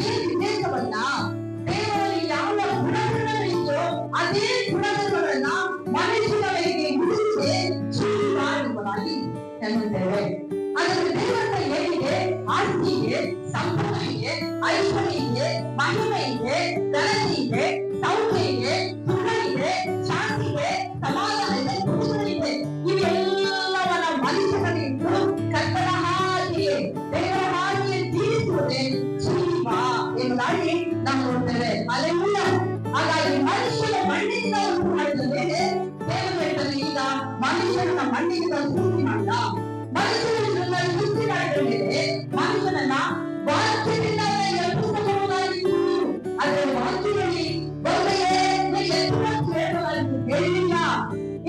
ಅದೇ ವಿವೇಕವನ್ನ, ದೇವರಲ್ಲಿ ಯಾವ ಗುಣಗಳಿದೆಯೋ ಅದೇ ಗುಣಗಳನ್ನ ಮನುಷ್ಯನಿಗೆ ಹುಡುಕಿದೆ ಜೀವ ಎಂಬುದಾಗಿ ಹೇಳುತ್ತೇವೆ. ಅದಕ್ಕೆ ದೇವರ ಏನಿದೆ? ಆಸ್ತಿಗೆ, ಸಂಪತ್ತಿಗೆ, ಐಶ್ವರ್ಯಕ್ಕೆ, ಮಹಿಮೆಗೆ, ಘನತೆಗೆ, ಸೌಖ್ಯಕ್ಕೆ, ಸುಖಕ್ಕೆ, ಶಾಂತಿಗೆ, ಸಮಾಧಾನಕ್ಕೆ, ಕುಟುಂಬಕ್ಕೆ, ಇವೆಲ್ಲವನ್ನ ಮನುಷ್ಯನಿಗೆ ಕರ್ತನ ಹಾಗೆಯೇ ದೇವರ ಹಾಗೆಯೇ ಜೀವಿಸುವುದೇ ಜೀವ ಎಂಬುದಾಗಿ ನಾವು ನೋಡ್ತೇವೆ. ಅಲ್ಲೆಲ್ಲ ಹಾಗಾಗಿ ಮನುಷ್ಯನ ಮಣ್ಣಿನಿಂದ ಉಂಟು ಮಾಡಿದ ಮೇಲೆ ದೇವರು ಹೇಳ್ತಾನೆ, ಈಗ ಮನುಷ್ಯನ ಮಣ್ಣಿನಿಂದ ಸೃಷ್ಟಿ ಮಾಡಿದ, ಮನುಷ್ಯನನ್ನ ಸೃಷ್ಟಿ ಮಾಡಿದ ಮೇಲೆ ಮನುಷ್ಯನನ್ನ ವಾಕ್ಯದಿಂದ ಎದುರಿಸಬಹುದಾಗಿತ್ತು. ಆದರೆ ವಾಕ್ಯದಲ್ಲಿ ಬೊಬ್ಬೆಯೇ ಹೇಳಿಲ್ಲ,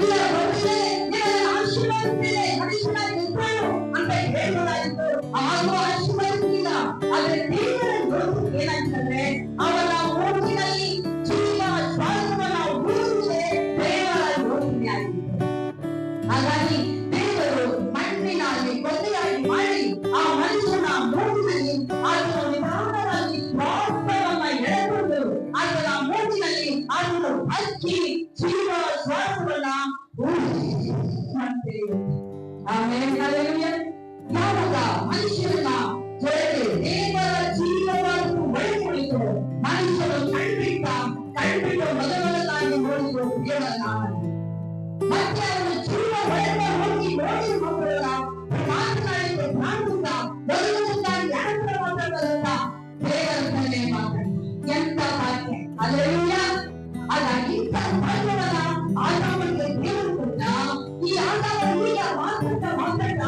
ಇಲ್ಲ ಬೊಬ್ಬೆಯೇ ನಿನ್ನನ್ನು ಆಶೀರ್ವದಿಸುತ್ತೇನೆ, ಮನುಷ್ಯನಾಗಿ ಇದ್ದನು ಅಂತ ಹೇಳಲಾಯಿತು. ಆದರೂ ಆಶೀರ್ವದಿಸಲಿಲ್ಲ. ಆದರೆ ದೇವರ ಯೋಚನೆ ಏನಾಗ್ತದೆ? ಅವನ ಮೂಗಿನಲ್ಲಿ ಜೀವ ಶ್ವಾಸವನ್ನ ಉಳಿಸುವುದೇ ದೇವರ ಯೋಚನೆಯಾಗಿದೆ. ಹಾಗಾಗಿ ದೇವರು ಮಣ್ಣಿನಲ್ಲಿ ಗೊಂದೆಯಾಗಿ ಮಾಡಿ ಆ ಮನುಷ್ಯನ ಮೂಗಿನಲ್ಲಿ ಆತನ ನಿಧಾನವಾಗಿ ಶ್ವಾಸವನ್ನ ಎಳೆದುಕೊಂಡು ಆತನ ಮೂಗಿನಲ್ಲಿ ಆತನು ಹಚ್ಚಿ ಜೀವ ಶ್ವಾಸವನ್ನ ಮಾಡ್ತೇವೆ. ಆಮೇಲೆ ಯಾವಾಗ ಮನುಷ್ಯನ ಜೊತೆಗೆ ದೇವರ ಜೀವವನ್ನು ಒಳಗೊಳಿತು ಮನುಷ್ಯನು ಕಣ್ಬಿಟ್ಟು ಮೊದಲನಾಗಿ ನೋಡಿದ್ರು ದೇವರನ್ನ. ಮತ್ತೆ ಅವನು ಜೀವ ಒಳಗೆ ಹೋಗಿ ನೋಡಿ ಮಕ್ಕಳನ್ನ ಮಾತನಾಡಿದ ಜ್ಞಾನದಿಂದ ಮೊದಲನಾಗಿ ಯಾರ ಮಾತಾಡೋದನ್ನ ದೇವರನ್ನೇ ಮಾತಾಡಿ ಎಂತ ಭಾಗ್ಯ. ಅಲ್ಲೆಲ್ಲ ಹಾಗಾಗಿ ಭಾಗ್ಯವನ್ನ ಆದಾಮನಿಗೆ ದೇವರು ಕೊಟ್ಟ. ಈ ಆದಾಮನಿಗೆ ಮಾತಾಡ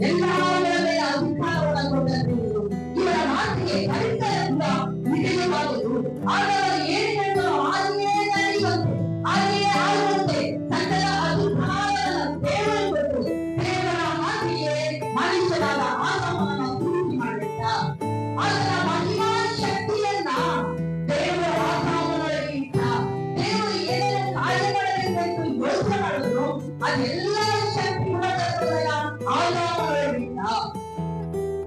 ಎಲ್ಲರ ಮೇಲೆ ಅಧಿಕಾರವನ್ನು ಕೊಟ್ಟ ದೇವರು. ಇವರ ಮಾತಿಗೆ ಕಲಿತರಿಂದ ನಿಜವಾಗುವುದು. ಆದವರು ಏನು ಹೇಳಿದರೋ ಹಾಗೆಯೇ ನಡೆಯುವಂತೆ, ಹಾಗೆಯೇ ಆಗುವಂತೆ ಸಕಲ ಅಧಿಕಾರವನ್ನು ದೇವರು ಕೊಟ್ಟು ದೇವರ ಮಾತಿಗೆ ಮನುಷ್ಯನಾದ ಆದಾಮನನ್ನು ಸೃಷ್ಟಿ ಮಾಡಿದ. ಅದರ ಮಹಿಮಾ ಶಕ್ತಿಯನ್ನ ದೇವರು ಆದಾಮನೊಳಗೆ ಇಟ್ಟ. ದೇವರು ಏನೇನು ಕಾರ್ಯ ಮಾಡಬೇಕೆಂದು ಯೋಚನೆ ಮಾಡಿದ್ರು ಅದೆಲ್ಲ ಶಕ್ತಿಗಳನ್ನ ಆದಾಮನೊಳಗೆ ಇಟ್ಟ.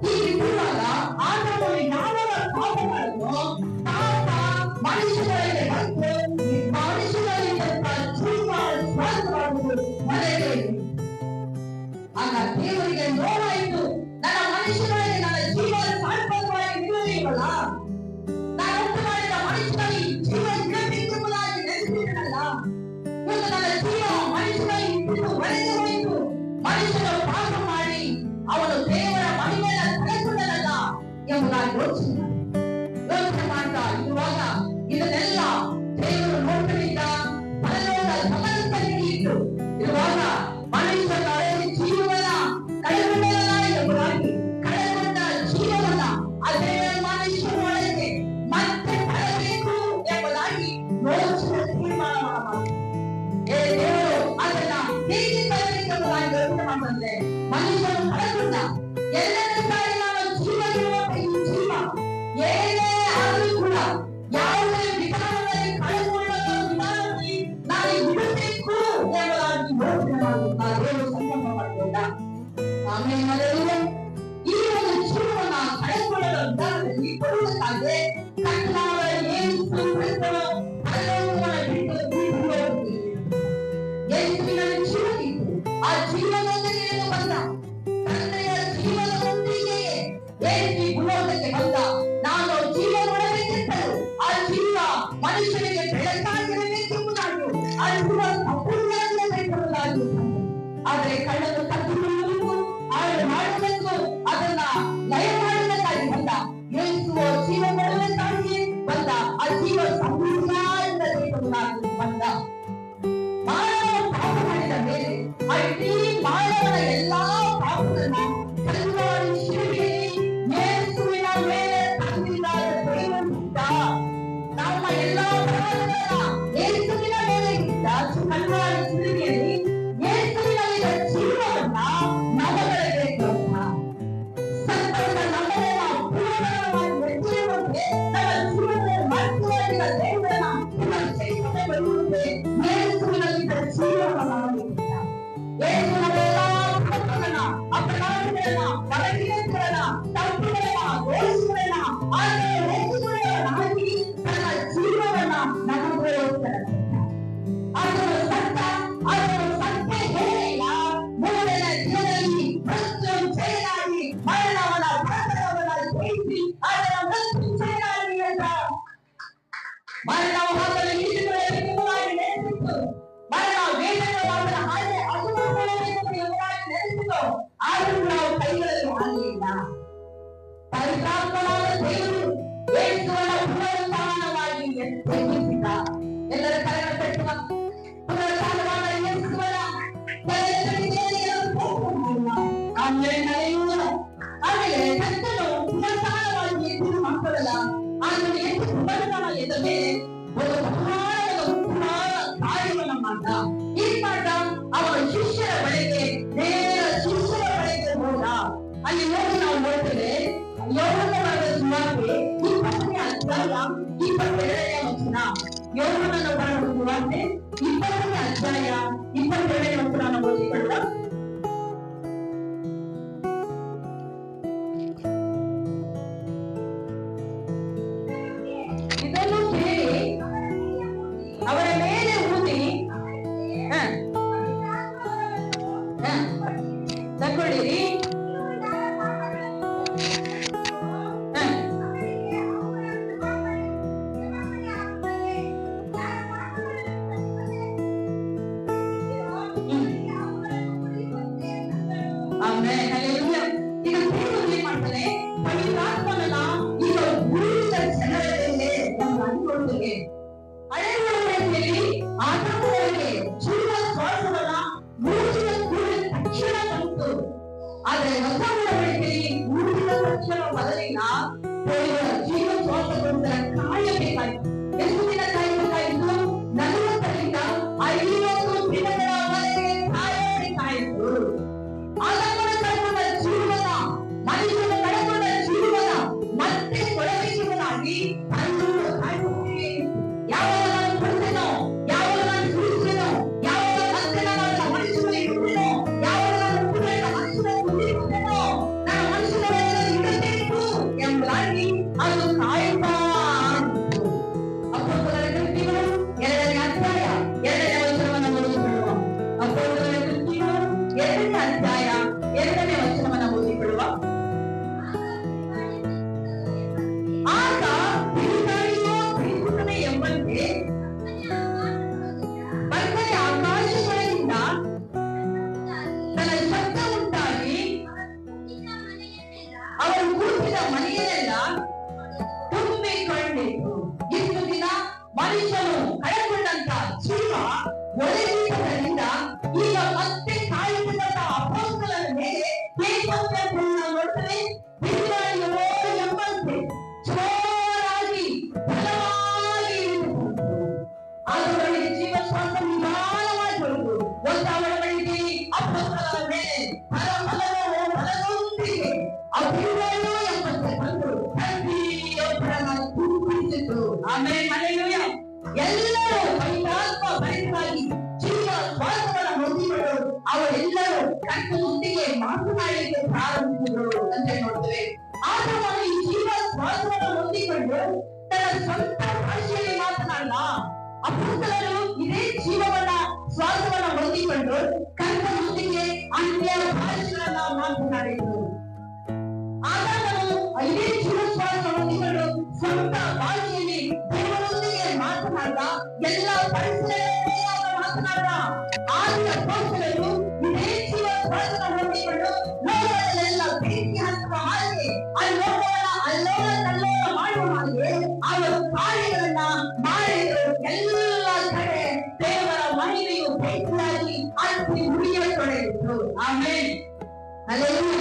ಹೀಗಿರುವಾಗ ಆದಾಮನು ಯಾವಾಗ ಪಾಪ ಮಾಡಿದ್ನೋ ಪಾಪ ಮನುಷ್ಯನೊಳಗೆ ಬಂದು ಮನುಷ್ಯನಲ್ಲಿದ್ದಂತ ಜೀವ ಶ್ವಾಸವಾಗುವುದು ಮನೆಗೆ. ಆಗ ದೇವರಿಗೆ ನೋವಾಯಿತು, ನನ್ನ ಮನುಷ್ಯನೊಳಗೆ ನನ್ನ ಜೀವ ಶಾಶ್ವತವಾಗಿ ನಿಲ್ಲಲಿಲ್ಲವಲ್ಲ, ನಾನು ಉಂಟು ಮಾಡಿದ ಮನುಷ್ಯನಲ್ಲಿ ಜೀವ ಇರಬೇಕೆಂಬುದಾಗಿ ನೆನೆಸಿದ್ದನಲ್ಲ, ಇವತ್ತು ನನ್ನ ಜೀವ ಮನುಷ್ಯನಲ್ಲಿ ಇಟ್ಟು ಹೊರಗೆ ಹೋಯಿತು. ಮನುಷ್ಯನು ಪಾಪ ಮಾಡಿ ಅವನು ದೇವರ ಮಹಿಮೆಯನ್ನು ಕಳೆದುಕೊಂಡನಲ್ಲ ಎಂಬುದಾಗಿ ಯೋಚನೆ ಮಾಡ್ತಾ ಇರುವಾಗ ಇದನ್ನೆಲ್ಲ ದೇವರು ನೋಡ್ಕೊಂಡಿದ್ದ. ಪರಲೋಕ ಗಮನದಲ್ಲಿ ಇಟ್ಟು ಇರುವಾಗ ಮನುಷ್ಯನ ಜೀವನ ಕಳೆದುಕೊಂಡಲ್ಲ ಎಂಬುದಾಗಿ ಕಳೆದುಕೊಂಡ ಜೀವವನ್ನ ಅದೇ ಮನುಷ್ಯನೊಳಗೆ ಮತ್ತೆ ತರಬೇಕು ಎಂಬುದಾಗಿ ಯೋಚನೆ ತೀರ್ಮಾನ ಮಾಡಬಾರದು. ದೇವರು ಅದನ್ನ ಹೇಗೆ ತರಬೇಕು ಎಂಬುದಾಗಿ ಯೋಚನೆ ಮಾಡಬಂದ್ರೆ ಮನುಷ್ಯನು ಕಳೆದುಕೊಂಡ ಎಲ್ಲದಕ್ಕಾಗಿ ನಾವು ಜೀವ ಈ ಜೀವ ಏನೇ ಆಗಲಿ ಕೂಡ ಯಾವುದೇ ವಿಧಾನದಲ್ಲಿ ಕಳೆದುಕೊಳ್ಳುವ ವಿಧಾನದಲ್ಲಿ ನಾನು ಬಿಡಬೇಕು ಎಂಬುದಾಗಿ ಯೋಚನೆ ಮಾಡುತ್ತಾ ದೇವರು ಸಂಕಲ್ಪ ಮಾಡಿಕೊಂಡ. ಆಮೇಲೆ ಈ ಒಂದು ಜೀವನ ಕಳೆದುಕೊಳ್ಳುವ ವಿಧಾನದಲ್ಲಿ ಕೊಡುವುದಕ್ಕಾಗಿ ಕಟ್ಟಲಾದ ಯೇಸು ಕ್ರಿಸ್ತನು ಪರಲೋಕವನ್ನು ಬಿಟ್ಟು ಯೇಸುವಿನಲ್ಲಿ ಜೀವವಿತ್ತು. ಆ ಜೀವನದೊಂದಿಗೆ ಬಂದ ತಂದೆಯ ಜೀವನದೊಂದಿಗೆ ಯೇಸು ಭೂಲೋಕಕ್ಕೆ ಬಂದ. ನಾನು ಜೀವ ಮಾಡಬೇಕೆಂದರು ಆ ಜೀವ ಮನುಷ್ಯನಿಗೆ ಬೆಳಕಾಗಿರಬೇಕೆಂಬುದಾಗಿ ಆ ಜೀವ ಸಂಪೂರ್ಣವಾಗಿರಬೇಕೆಂಬುದಾಗಿ. ಆದರೆ ಕಳ್ಳನು ಕದ್ದುಕೊಳ್ಳುವುದು ಹಾಳು ಮಾಡುವುದಕ್ಕೂ ಅದನ್ನ ಲಯ ಮಾಡುವುದಕ್ಕಾಗಿ ಬಂದ. ಯೇಸುವು ಜೀವ ಮಾಡುವುದಕ್ಕಾಗಿ ಬಂದ. ಆ ಜೀವ ಸಂಪೂರ್ಣವಾಗಿರಬೇಕೆಂಬುದಾಗಿ ಬಂದ. ಮಾನವ ಪಾಪ ಮಾಡಿದ ಮೇಲೆ ಆ ಇಡೀ ಮಾನವನ ಎಲ್ಲಾ ಪಾಪಗಳನ್ನ ಕಲ್ವಾರಿ ಶಿಲುಬೆಯಲ್ಲಿ ಯೇಸುವಿನ ಮೇಲೆ ದೇವರು ಯೇಸುವನ ಪುನರುತ್ಥಾನವಾಗಿ ಎಬ್ಬಿಸಿದ. ಎಲ್ಲರ ಕರಗಳ ತಟ್ಟುವ ಪುನರುತ್ಥಾನವಾದ ಯೇಸುವನ ಆಮೇಲೆ ಕರ್ತನು ಪುನರುತ್ಥಾನವಾಗಿ ಯೇಸುವಿನ ಮಕ್ಕಳಲ್ಲ ಆಮೇಲೆ ಯೇಸು ಪುನರುತ್ಥಾನ ಎದ್ದ ಮೇಲೆ ಒಂದು ಮಹಾನ ಕಾರ್ಯವನ್ನು ಮಾಡ್ದ. ಏನ್ ಮಾಡ್ದ? ಅವರ ಶಿಷ್ಯರ ಬಳಿಗೆ ನೇರ ಶಿಷ್ಯರ ಬಳಿಗೆ ಹೋದ. ಅಲ್ಲಿ ಹೋಗಿ ನಾವು ನೋಡ್ತೇವೆ ಯೋಹಾನನ ಬರೆದ ಸುವಾರ್ತೆ 20ನೇ ಅಧ್ಯಾಯ 22ನೇ ವಚನ. ಯೋಹಾನನ ಬರೆದ ಸುವಾರ್ತೆ 20ನೇ ಅಧ್ಯಾಯ 22ನೇ ವಚನ ಓದಿಕೊಳ್ಳ. ಇದನ್ನು ಕೇಳಿ ಅವರ ಮೇಲೆ ಊದಿ ತಗೊಳ್ಳಿರಿ. ಈಗ ದೇವರು ಏನ್ ಮಾಡ್ತಾನೆ? ಪವಿತ್ರಾತ್ಮನನ್ನ ಈಗ ಉಳಿದ ಜನರ ಮೇಲೆ ನಾವು ಅನ್ಕೊಳ್ತೇವೆ. ಹಳೆ ಒಡಂಬಡಿಕೆಯಲ್ಲಿ ಆದಾಮನಿಗೆ ಜೀವ ಶ್ವಾಸವನ್ನ ಮೂಡಿದ ಕೂಡಲೇ ತಕ್ಷಣ ಬಂತು. ಆದ್ರೆ ಹೊಸ ಒಡಂಬಡಿಕೆಯಲ್ಲಿ ಮೂಡಿದ ತಕ್ಷಣ ಬದಲಿನ ಜೀವ ಶ್ವಾಸ ಕೊಡುವುದರ ಕಾಯಬೇಕಾಯಿತು. ಎಷ್ಟು ದಿನ ಕಾಯಬೇಕಾಯಿತು? 40ರಿಂದ 50 ದಿನಗಳವರೆಗೆ ಕಾಯಬೇಕಾಯಿತು. ಆದಾಮನ ಕಳೆದುಕೊಂಡ ಜೀವನ, ಮನುಷ್ಯನ ಕಳೆದುಕೊಂಡ ಜೀವನ ಮತ್ತೆ ಕೊಡಬೇಕೆಂಬುದಾಗಿ ಯಾವಾಗ ನಾನು ಕೊಡ್ತೇನೋ, ಯಾವಾಗ ನಾನು ಸುರಿಸ್ತೇನೋ, ಯಾವಾಗ ಮತ್ತೆ ನಾನು ಮನುಷ್ಯನ ಇಡುತ್ತೇನೋ, ಯಾವಾಗ ನಾನು ಮನುಷ್ಯನ ಕುಂದಿರುತ್ತೇನೋ, ನಾನು ಮನುಷ್ಯನ ಇಡಬೇಕು ಎಂಬುದಾಗಿ ಅದು ಕಾಯುತ್ತಾ ಇತ್ತು. ಅಪೊಸ್ತಲರ ಕೃತ್ಯಗಳು 2ನೇ ಅಧ್ಯಾಯ 2ನೇ ವಚನವನ್ನು ಓದಿಕೊಳ್ಳುವ. ಅಪೊಸ್ತಲರ ಕೃತ್ಯಗಳು 2ನೇ ಅಧ್ಯಾಯ 2ನೇ ವಚನವನ್ನು ಓದಿಕೊಳ್ಳುವ. ಆಗ ಬಿರುಗಾಳಿಯೋ ಬೀಸುತ್ತದೆ ಎಂಬಂತೆ ಕರ್ತನ ಆಕಾಶಗಳಿಂದ ತನ್ನ ಶಬ್ದ ಉಂಟಾಗಿ ಅವರು ಕೂತಿದ ಮನೆಯಲ್ಲೆಲ್ಲ ತುಂಬಿಕೊಂಡಿತು. ಇಷ್ಟು ದಿನ ಮನುಷ್ಯನು ಕಳೆದುಕೊಂಡಂತ ಜೀವ ಒಳಗಿದ್ದರಿಂದ ಈಗ ಮತ್ತೆ ಕಾಯುತ್ತಿದ್ದಂತ ಅಪೊಸ್ತಲರ ಮೇಲೆ ನೋಡ್ತೇವೆ. ಬಿರುಗಾಳಿಯೋ ಎಂಬಂತೆ ಜೋರಾಗಿ ಬಲವಾಗಿ ಅದರೊಳಗೆ ಜೀವ ಶ್ವಾಸ ನಿಧಾನವಾಗಿ ಹೊರಟು ಹೊಸ ಒಡಂಬಡಿಕೆಯಲ್ಲಿ ಅಪೊಸ್ತಲರ ಮೇಲೆ ಬಲದೊಂದಿಗೆ ಆ ಬಿರುಗಾಳಿಯೋ ಎಂಬಂತೆ ಬಂದು ಪ್ರತಿಯೊಬ್ಬರನ್ನ ತುಂಬಿಸಿತು. ಆಮೇಲೆ ಹಲ್ಲೆಲೂಯ. ಎಲ್ಲರೂ ಪವಿತ್ರಾತ್ಮ ಭರಿತರಾಗಿ ಜೀವ ಶ್ವಾಸವನ್ನು ಹೊಂದಿಕೊಂಡು ಅವರೆಲ್ಲರೂ ಕರ್ತನೊಂದಿಗೆ ಮಾತನಾಡಲಿಕ್ಕೆ ಪ್ರಾರಂಭಿಸಿದರು ಅಂತ ನೋಡ್ತೇವೆ. ಆದಾಮನು ಈ ಜೀವ ಶ್ವಾಸವನ್ನು ಹೊಂದಿಕೊಂಡು ತನ್ನ ಸ್ವಂತ ಭಾಷೆಯಲ್ಲಿ ಮಾತನಾಡಲ್ಲ. ಅಪೊಸ್ತಲರು ಇದೇ ಜೀವವನ್ನ ಶ್ವಾಸವನ್ನ ಹೊಂದಿಕೊಂಡು ಕರ್ತನೊಂದಿಗೆ ಅನ್ಯ ಭಾಷೆಗಳನ್ನ ಮಾತನಾಡಿದರು. ಆದಾಮನು ಇದೇ ಜೀವ ಶ್ವಾಸ ಹೊಂದಿಕೊಂಡು ಸ್ವಂತ ಭಾಷೆಯಲ್ಲಿ ದೇವರೊಂದಿಗೆ ಮಾತನಾಡ ಎಲ್ಲ ಪರಿಸರಗಳೇ ಮಾತನಾಡ. ಆದಿ ಅಪೊಸ್ತಲರು ಇದೇ ಜೀವ ಶ್ವಾಸನ ಹೊಂದಿಕೊಂಡು ಲೋಕದಲ್ಲೆಲ್ಲ ಬೆಂಕಿ ಹತ್ತುವ ಹಾಗೆ ಅಲ್ಲೋಲ ಕಲ್ಲೋಲ ಮಾಡುವ ಹಾಗೆ ಅವರು ಕಾರ್ಯಗಳನ್ನ ಮಾಡಿದರು. ಎಲ್ಲ ಕಡೆ ದೇವರ ಮಹಿಮೆಯು ಬೆಂಕಿಯಾಗಿ ಹತ್ತಿ ಉರಿಯತೊಡಗಿತು. ಆಮೇಲೆ ಹಲ್ಲೆಲೂಯ.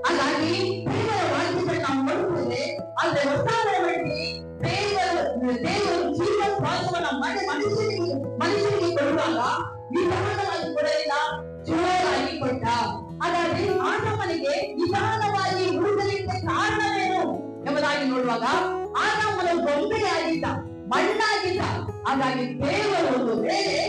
ಹಾಗಾಗಿ ದೇವರ ವಾಕ್ಯಗಳನ್ನ ನಾವು ನೋಡುತ್ತದೆ. ಆದ್ರೆ ಹೊಸ ಒಡಂಬಡಿಕೆಯಲ್ಲಿ ದೇವರು ಜೀವ ಶ್ವಾಸವನ್ನ ಮನುಷ್ಯನಿಗೆ ಕೊಡುವಾಗ ನಿಧಾನವಾಗಿ ಕೊಡಲಿಲ್ಲ, ಜೋರಾಗಿ ಕೊಟ್ಟ. ಹಾಗಾಗಿ ಆದಾಮನಿಗೆ ನಿಧಾನವಾಗಿ ಉಳಿದಲಿಕ್ಕೆ ಕಾರಣವೇನು ಎಂಬುದಾಗಿ ನೋಡುವಾಗ ಆದಾಮನ ಗೊಂಬೆಯಾಗಿದ್ದ, ಮಣ್ಣಾಗಿದ್ದ. ಹಾಗಾಗಿ ದೇವರು ಒಂದು ವೇಳೆ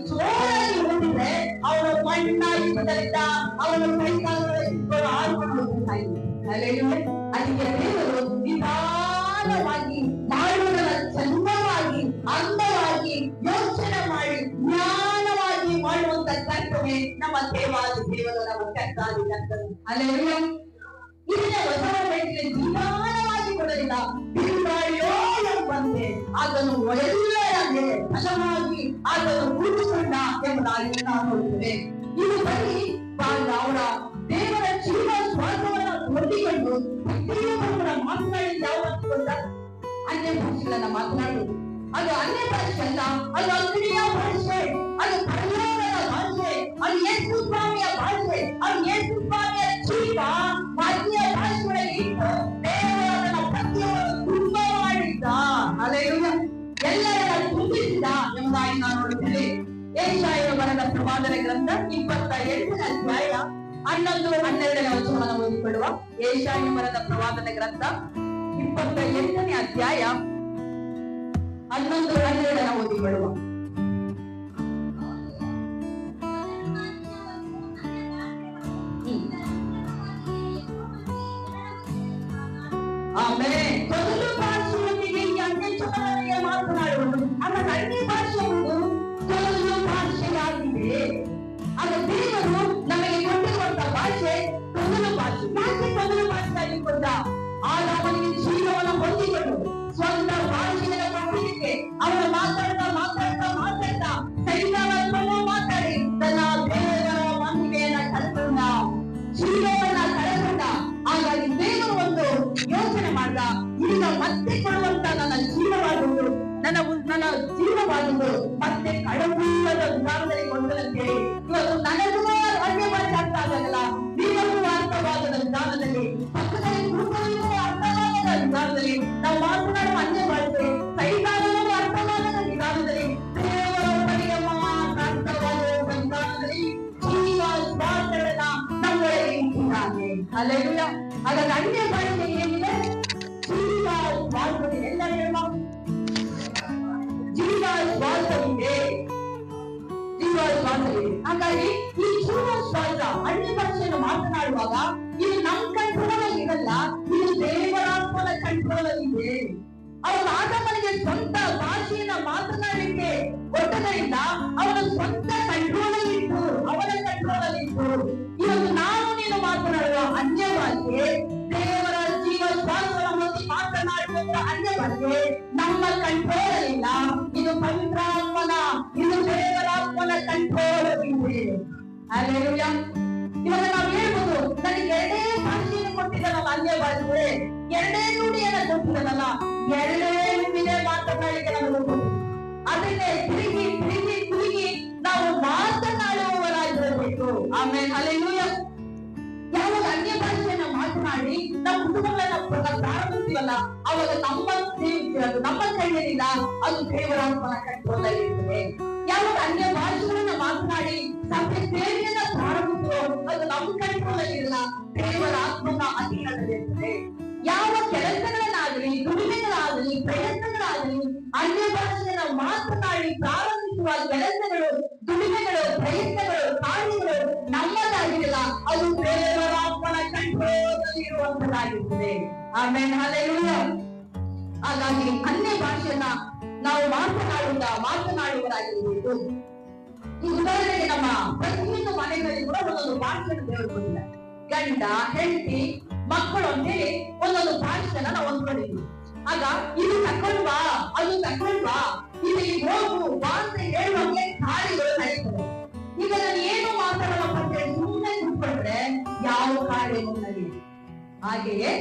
ಜೋರಾಗಿ ಉಳಿದಿದ್ರೆ ಅವನು ಮಣ್ಣಾಗಿದ್ದರಿಂದ ಅವನು ಕೈಕಾಲುಗಳು ಆಡ್ಕೊಂಡು ಹೋಗ್ತಾಯಿದ್ರು. ಅದಕ್ಕೆ ದೇವರು ನಿಧಾನವಾಗಿ ಮಾಡುವುದರ ಚಂದವಾಗಿ ಅಂದವಾಗಿ ಯೋಚನೆ ಮಾಡಿ ಜ್ಞಾನವಾಗಿ ಮಾಡುವಂತ ಕರ್ತವ್ಯ ನಮ್ಮ ದೇವಾದಿ ದೇವರ ನಮ್ಮ ಕರ್ತಾದಿ ಕರ್ತವ್ಯ. ಹಲ್ಲೆಲೂಯ. ಇದನ್ನ ಹೊಸ ಒಡಂಬಡಿಕೆಯಲ್ಲಿ ನಿಧಾನವಾಗಿ ಕೊಡಲಿಲ್ಲ, ಬಿರುಗಾಳಿಯೋ ಎಂಬಂತೆ ಅದನ್ನು ಎಲ್ಲರ ಮೇಲೆ ಬಲವಾಗಿ ಅದನ್ನು ಕೂಡಿಕೊಂಡ ಎಂಬುದಾಗಿ ನಾವು ನೋಡುತ್ತೇವೆ. ಇದು ಬರೀ ಅವರ ದೇವರ ಜೀವ ಶ್ವಾಸವನ್ನು ಹೊಂದಿಕೊಂಡು ಪ್ರತಿಯೊಬ್ಬರ ಭಾಷೆಗಳನ್ನ ಮಾತನಾಡುವುದು. ಅದು ಅನ್ಯ ಭಾಷೆ ಅಲ್ಲ, ಅದು ಅಗ್ನಿಯ ಭಾಷೆ, ಅದು ಪರಲೋಕದ ಭಾಷೆ, ಅದು ಯೇಸು ಸ್ವಾಮಿಯ ಭಾಷೆ, ಅದು ಯೇಸು ಸ್ವಾಮಿಯ ಜೀವ ಅನ್ಯ ಭಾಷೆಗಳಲ್ಲಿ ಇಟ್ಟು ದೇವರನ್ನ ಪ್ರತಿಯೊಂದು ತುಂಬ ಮಾಡಿದ್ದ. ಹಲ್ಲೆಲೂಯಾ. ಎಲ್ಲರನ್ನ ತುಂಬಿಸಿದ ಎಂಬುದಾಗಿ ನಾವು ನೋಡುತ್ತೇವೆ. ಯೆಶಾಯನ ಬರೆದ ಪ್ರವಾದನೆ ಗ್ರಂಥ 28ನೇ ಅಧ್ಯಾಯ 11-12ನೇ ವಚನವನ್ನು ಓದಿಕೊಳ್ಳುವ. ಯೆಶಾಯನ ಬರೆದ ಪ್ರವಾದನೆ ಗ್ರಂಥ 28ನೇ ಅಧ್ಯಾಯ 11-12 ಓದಿಕೊಳ್ಳುವ. ಆಮೇಲೆ ಮೊದಲು ಭಾಷೆಯೊಂದಿಗೆ ಈ ಅನ್ಯ ಜನರಿಗೆ ಮಾತನಾಡುವುದು, ಆಮೇಲೆ ಅನ್ಯ ಭಾಷೆಯು ಮೊದಲು ಭಾಷೆಯಾಗಿದೆ. ಆಗ ದೇವರು ನಮಗೆ ಕೊಟ್ಟಿರುವಂತ ಭಾಷೆ ಮೊದಲು ಭಾಷೆ. ಯಾಕೆ ಮೊದಲು ಭಾಷೆ ಆಗಿಕೊಂಡ? ಆಗ ಅವನಿಗೆ ಜೀವವನ್ನು ಹೊಂದಿಕೊಂಡು ಸ್ವಂತ ಭಾಷೆಯನ್ನು ಕೊಡಲಿಕ್ಕೆ ಅವನು ಮಾತಾಡ್ತಾ ಮಾತಾಡ್ತಾ ಮಾತಾಡ್ತಾ ಸೈತಾನವನ್ನು ಮಾತಾಡಿ ತನ್ನ ದೇವರ ಮಹಿಮೆಯನ್ನ ಕಳ್ಕೊಂಡ, ಜೀವವನ್ನ ಕಳ್ಕೊಂಡ. ಹಾಗಾಗಿ ದೇವರು ಒಂದು ಯೋಚನೆ ಮಾಡ್ದ, ಈಗ ಮತ್ತೆ ಕೊಡುವಂತ ನನ್ನ ಜೀವವಾಗುವುದು ಮತ್ತೆ ಕಳಂಬದ ವಿಧಾನದಲ್ಲಿ ಕೊಡುವುದಂತೇಳಿ ಇವತ್ತು ನನಗೂ ಅನ್ಯ ಭಾಷೆ ಅರ್ಥ ಆಗಲ್ಲ, ನಿಮಗೂ ಅರ್ಥವಾಗದ ವಿಧಾನದಲ್ಲಿ, ಪಕ್ಕದಲ್ಲಿ ಕೂತವರಿಗೂ ಅರ್ಥವಾಗದ ವಿಧಾನದಲ್ಲಿ ನಾವು ಮಾತನಾಡುವ ಅನ್ಯ ಭಾಷೆ, ಸೈತಾನನಿಗೂ ಅರ್ಥವಾಗದ ವಿಧಾನದಲ್ಲಿ, ದೇವರೊಬ್ಬನಿಗೆ ಮಾತ್ರ ಅರ್ಥವಾಗುವ ವಿಧಾನದಲ್ಲಿ ಜೀವ ಶ್ವಾಸಗಳನ್ನ ನಮ್ಮೊಳಗೆ ಇಟ್ಟಿದ್ದಾನೆ. ಹಲ್ಲೆಲೂಯಾ. ಹಾಗಾಗಿ ಅನ್ಯ ಭಾಷೆ ಏನಿದೆ? ಜೀವ ಶ್ವಾಸವಿದೆ. ಎಲ್ಲ ಹೇಳುವ ಜೀವ ಶ್ವಾಸವಿದೆ, ಜೀವ ಶ್ವಾಸವಿದೆ. ಹಾಗಾಗಿ ಈ ಜೀವ ಶ್ವಾಸ ಅನ್ಯ ಭಾಷೆಯನ್ನು ಮಾತನಾಡುವಾಗ ಇದು ನಮ್ಮ ಕಂಟ್ರೋಲ್ ಅಲ್ಲಿ ಇರಲ್ಲ, ಇದು ದೇವರಾತ್ಮನ ಕಂಟ್ರೋಲ್ ಅಲ್ಲಿ ಇದೆ. ಅವನು ಆತನಿಗೆ ಸ್ವಂತ ಭಾಷೆಯನ್ನ ಮಾತನಾಡಲಿಕ್ಕೆ ಕೊಟ್ಟದರಿಂದ ಅವನ ಸ್ವಂತ ಕಂಟ್ರೋಲ್ ಅಲ್ಲಿ ಇತ್ತು, ಅವನ ಕಂಟ್ರೋಲ್ ಅಲ್ಲಿ ಇತ್ತು. ಇವತ್ತು ನಾನು ನೀನು ಮಾತನಾಡುವ ಅನ್ಯ ಭಾಷೆ, ದೇವರ ಜೀವ ಶ್ವಾಸವನ್ನು ಮಾತನಾಡುವ ಅನ್ಯ ಭಾಷೆ ನಮ್ಮ ಕಂಟ್ರೋಲ್ ಅಲ್ಲಿಲ್ಲ, ಇದು ಪವಿತ್ರಾತ್ಮನ, ಇದು ದೇವರಾತ್ಮನ ಕಂಟ್ರೋಲ್ ಇದೆ. ಹಲ್ಲೆಲೂಯಾ. ಇವಾಗ ನಾವು ಹೇಳ್ಬೋದು, ನನಗೆ ಎರಡೇ ಭಾಷೆಯನ್ನು ಕೊಟ್ಟಿದ್ದಾನಲ್ಲ ಅನ್ಯ ಭಾಷೆ, ಎರಡೇ ನುಡಿಯನ್ನ ಕೊಟ್ಟಿದ್ದಾನಲ್ಲ, ಎರಡೇ ನುಡಿನೇ ಮಾತನಾಡಲಿಕ್ಕೆ ನಮಗೆ ಕೊಟ್ಟು ಅದನ್ನೇ ತಿರುಗಿ ತಿರುಗಿ ತಿರುಗಿ ನಾವು ಮಾತನಾಡುವವರಾಗಿರಬೇಕು. ಆಮೇಲೆ ಹಲ್ಲೆಲೂಯಾ. ಯಾವಾಗ ಅನ್ಯ ಭಾಷೆಯನ್ನ ಮಾತನಾಡಿ ನಮ್ಮ ಕುಟುಂಬಗಳನ್ನ ಪ್ರಾರಂಭಿಸ್ತೀವಲ್ಲ, ಅವಾಗ ನಮ್ಮ ಕೈಯಲ್ಲಿಲ್ಲ, ಅದು ದೇವರಾತ್ಮನ ಕಂಟ್ರೋಲ್ ಅಲ್ಲಿ ಇರ್ತದೆ. ಯಾವಾಗ ಅನ್ಯ ಭಾಷೆಗಳನ್ನ ಮಾತನಾಡಿ ಸಭೆ ಸೇವೆಯನ್ನ ಪ್ರಾರಂಭಿಸುವ, ಅದು ನಮ್ಮ ಕಂಟ್ರೋಲ್ ಅಲ್ಲಿ ಇರಲ್ಲ, ದೇವರಾತ್ಮನ ಅಧೀನದಲ್ಲಿರ್ತದೆ. ಯಾವ ಕೆಲಸಗಳನ್ನಾಗಲಿ, ದುಡಿಮೆಗಳಾಗಲಿ, ಪ್ರಯತ್ನಗಳಾಗಲಿ, ಅನ್ಯ ಭಾಷೆಯನ್ನ ಮಾತನಾಡಿ ಪ್ರಾರಂಭಿಸುವ ಕೆಲಸಗಳು, ದುಡಿಮೆಗಳು, ಪ್ರಯತ್ನಗಳು, ಕಾರ್ಯಗಳು ನಮ್ಮದಾಗಿರಲ್ಲ, ಅದು ದೇವರಾತ್ಮನ ಕಂಟ್ರೋಲ್ ಅಲ್ಲಿ ಇರುವಂತದ್ದಾಗಿರ್ತದೆ. ಆಮೇಲೆ ಹಲ್ಲೆಲೂಯಾ. ಹಾಗಾಗಿ ಅನ್ಯ ಭಾಷೆಯನ್ನ ನಾವು ಮಾತನಾಡುವರಾಗಿರ್ಬೇಕು. ಈ ಉದಾಹರಣೆಗೆ ನಮ್ಮ ಪ್ರತಿಯೊಂದು ಮನೆಗಳಲ್ಲಿ ಕೂಡ ಒಂದೊಂದು ಭಾಷೆಯನ್ನು ದೇವರು ಕೊಟ್ಟಿದ್ದಾರೆ. ಗಂಡ, ಹೆಂಡತಿ, ಮಕ್ಕಳು ಅಂತೇಳಿ ಒಂದೊಂದು ಭಾಷೆಯನ್ನ ನಾವು ಹೊಂದ್ಕೊಂಡಿದ್ದೀವಿ. ಆಗ ಇದು ತಕೊಂಡ್ವಾ, ಅದು ತಕೊಂಡ್ವಾ, ಇಲ್ಲಿ ಹೋಗು ಬಾ ಅಂತ ಹೇಳುವಂಗೆ ಕಾರ್ಯಗಳು ನಡೀತದೆ. ಈಗ ನಾನು ಏನು ಮಾತಾಡೋಣ ಅಂತ ಹೇಳಿ ಸುಮ್ಮನೆ ಕೂತ್ಕೊಂಡ್ರೆ ಯಾವ ಕಾರ್ಯವೂ ನಡೆಯುತ್ತೆ. ಹಾಗೆಯೇ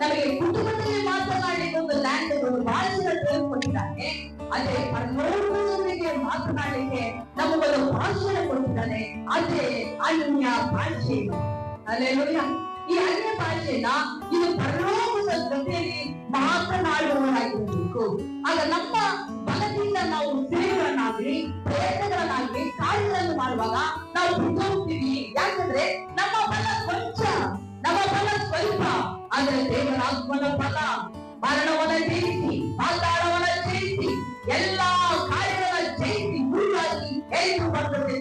ನಮಗೆ ಕುಟುಂಬದಲ್ಲಿ ಮಾತನಾಡಲಿಕ್ಕೆ ಒಂದು ಲ್ಯಾಂಗ್ವೇಜ್, ಒಂದು ಭಾಷೆಯನ್ನು ತಿಳಿದುಕೊಂಡಿದ್ದಾನೆ. ಅದೇ ಪರಲೋಕದೊಂದಿಗೆ ಮಾತನಾಡಲಿಕ್ಕೆ ನಮಗೊಂದು ಭಾಷೆಯನ್ನು ಕೊಟ್ಟಿದ್ದಾನೆ, ಅದೇ ಅನ್ಯ ಭಾಷೆ. ಹಲ್ಲೆಲೂಯಾ. ಈ ಅನ್ಯ ಭಾಷೆನ ಇದು ಪರಲೋಕದ ಜೊತೆಯಲ್ಲಿ ಮಾತನಾಡುವವರಾಗಿರಬೇಕು. ಆಗ ನಮ್ಮ ಬಲದಿಂದ ನಾವು ಸೇವೆಗಳನ್ನಾಗ್ಲಿ, ಪ್ರಯತ್ನಗಳನ್ನಾಗ್ಲಿ, ಕಾರ್ಯಗಳನ್ನು ಮಾಡುವಾಗ ನಾವು ಬಿಟ್ಟೋಗ್ತೀವಿ. ಯಾಕಂದ್ರೆ ನಮ್ಮ ಬಲ ಕೊಂಚ, ನಮ್ಮ ಬಲ ಸ್ವಲ್ಪ. ಆದ್ರೆ ದೇವರಾತ್ಮನ ಬಲ ಮರಣವನ್ನ ಜಯಿಸಿ, ಪಾತಾಳವನ್ನ ಜಯಿಸಿ, ಎಲ್ಲಾ ಕಾರ್ಯಗಳನ್ನ ಜಯಿಸಿ ಗುರುವಾಗಿ ಎದ್ದು ಬರ್ತದೆ.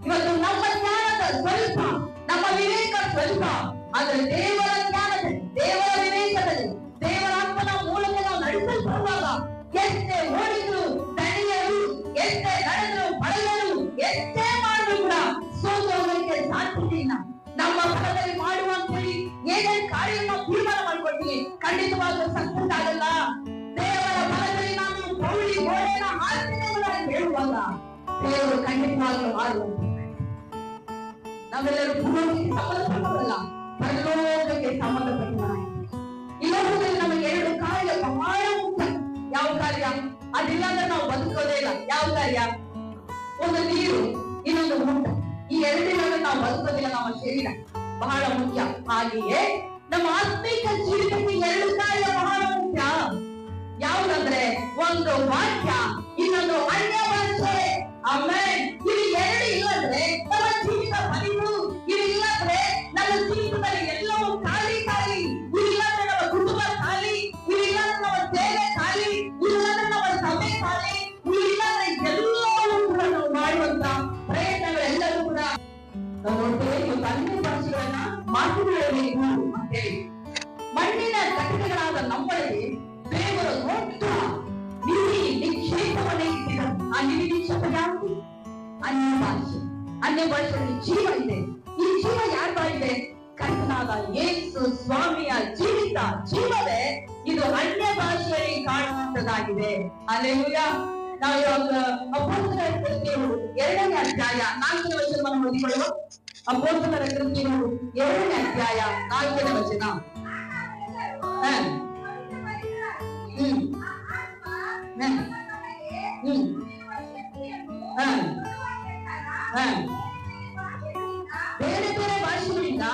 ಇವತ್ತು ನಮ್ಮ ಜ್ಞಾನದ ಸ್ವಲ್ಪ, ನಮ್ಮ ವಿವೇಕ ಸ್ವಲ್ಪ, ಆದ್ರೆ ದೇವರ ಜ್ಞಾನದಲ್ಲಿ, ದೇವರ ವಿವೇಕದಲ್ಲಿ, ದೇವರಾತ್ಮನ ಮೂಲಕ ನಾವು ನಡೆಸಲ್ಪಡುವಾಗ ಎಷ್ಟೇ ಓಡಿದ್ರು, ತಡೆಯಲು, ಎಷ್ಟೇ ನಡೆದ್ರು, ಬಳಗಲು, ಎಷ್ಟೇ ಮಾಡಿದ್ರು ಕೂಡ ಸೋತೋಗಲಿಕ್ಕೆ ಸಾಧ್ಯತೆ ಇಲ್ಲ. ನಮ್ಮ ಬಲದಲ್ಲಿ ಮಾಡುವಂತೇಳಿ ಏನೇನು ಕಾರ್ಯವನ್ನು ತೀರ್ಮಾನ ಮಾಡಿಕೊಡ್ತೀವಿ, ಖಂಡಿತವಾಗ್ಲೂ ಸಕ್ಸಸ್ ಆಗಲ್ಲ. ದೇವರ ಬಲದಲ್ಲಿ ನಾನು ಗೌಳಿ ಗೋಡೆನ ಹಾಕ್ತೇನೆ ಹೇಳುವಾಗ ದೇವರು ಖಂಡಿತವಾಗ್ಲೂ ಮಾಡುವಂತ. ನಾವೆಲ್ಲರೂ ಭೂಮಿಗೆ ಸಂಬಂಧಪಟ್ಟವರಲ್ಲ, ಪರಲೋಕಕ್ಕೆ ಸಂಬಂಧಪಟ್ಟವರಾಗಿ. ಈ ಲೋಕದಲ್ಲಿ ನಮಗೆ ಎರಡು ಕಾರ್ಯ ಬಹಳ ಅದಿಲ್ಲ ಅಂದ್ರೆ ನಾವು ಬದುಕೋದೇ ಇಲ್ಲ. ಯಾವ ಕಾರ್ಯ? ಒಂದು ನೀರು, ಇನ್ನೊಂದು ಊಟ. ಈ ಎರಡಿಲ್ಲದೆ ನಾವು ಬದುಕೋದಿಲ್ಲ. ನಮ್ಮ ಶರೀರ ಬಹಳ ಮುಖ್ಯ. ಹಾಗೆಯೇ ನಮ್ಮ ಆತ್ಮಿಕ ಜೀವಿತಕ್ಕೆ ಎರಡು ಕಾರ್ಯ ಬಹಳ ಮುಖ್ಯ. ಯಾವುದಂದ್ರೆ ಒಂದು ವಾಕ್ಯ, ಇನ್ನೊಂದು ಅನ್ಯ ಭಾಷೆ. ಆಮೇಲೆ ಇವು ಎರಡು ಇಲ್ಲಂದ್ರೆ ನಮ್ಮ ಜೀವಿತ ಬಲಿದು. ಇವು ಇಲ್ಲಂದ್ರೆ ನಮ್ಮ ಜೀವಿತದಲ್ಲಿ ಎಲ್ಲವೂ ಖಾಲಿ ಖಾಲಿ. ಇವಿಲ್ಲಂದ್ರೆ ನಮ್ಮ ಕುಟುಂಬ ಖಾಲಿ, ಇವಿಲ್ಲಂದ್ರೆ ನಮ್ಮ ಸೇವೆ ಖಾಲಿ, ಇವಿಲ್ಲಂದ್ರೆ ನಮ್ಮ ಸಮಯ ಖಾಲಿ, ಇವಿಲ್ಲಂದ್ರೆ ಎಲ್ಲವೂ ಕೂಡ ನಾವು ಮಾಡುವಂತ ಪ್ರಯತ್ನಗಳೆಲ್ಲವೂ ಕೂಡ ನಾವು ನೋಡ್ತೇವೆ. ಇವತ್ತು ಅನ್ಯ ಭಾಷೆಗಳನ್ನ ಮಾತನಾಡಬೇಕು ಅಂತೇಳಿ ಮಣ್ಣಿನ ಕಟ್ಟಡಗಳಾದ ನಮ್ಮಲ್ಲಿ ದೇವರು ದೊಡ್ಡ ನಿಧಿ ನಿಕ್ಷೇಪವನ್ನೇ ಇಟ್ಟಿದ್ದಾರೆ. ಆ ನಿಧಿ ನಿಕ್ಷೇಪ ಯಾವುದು? ಅನ್ಯ ಭಾಷೆ. ಅನ್ಯ ಭಾಷೆಯಲ್ಲಿ ಜೀವ ಇದೆ. ಈ ಜೀವ ಯಾರ್ದಾಗಿದೆ? ಕರ್ತನಾದ ಯೇಸು ಸ್ವಾಮಿಯ ಜೀವಿತ ಜೀವವೇ ಇದು ಅನ್ಯ ಭಾಷೆಯಲ್ಲಿ ಕಾಣುವಂತದ್ದಾಗಿದೆ. ಹಲ್ಲೆಲೂಯಾ. ನಾವು ಇವಾಗ ಅಪೊಸ್ತಲರ ಕೃತ್ಯಗಳು 2ನೇ ಅಧ್ಯಾಯ 4ನೇ ವಚನವನ್ನು ಓದಿಕೊಳ್ಳುವ. ಅಪೊಸ್ತಲರ ಕೃತ್ಯಗಳು 2ನೇ ಅಧ್ಯಾಯ 4ನೇ ವಚನ. ಬೇರೆ ಬೇರೆ ಭಾಷೆಗಳಿಂದ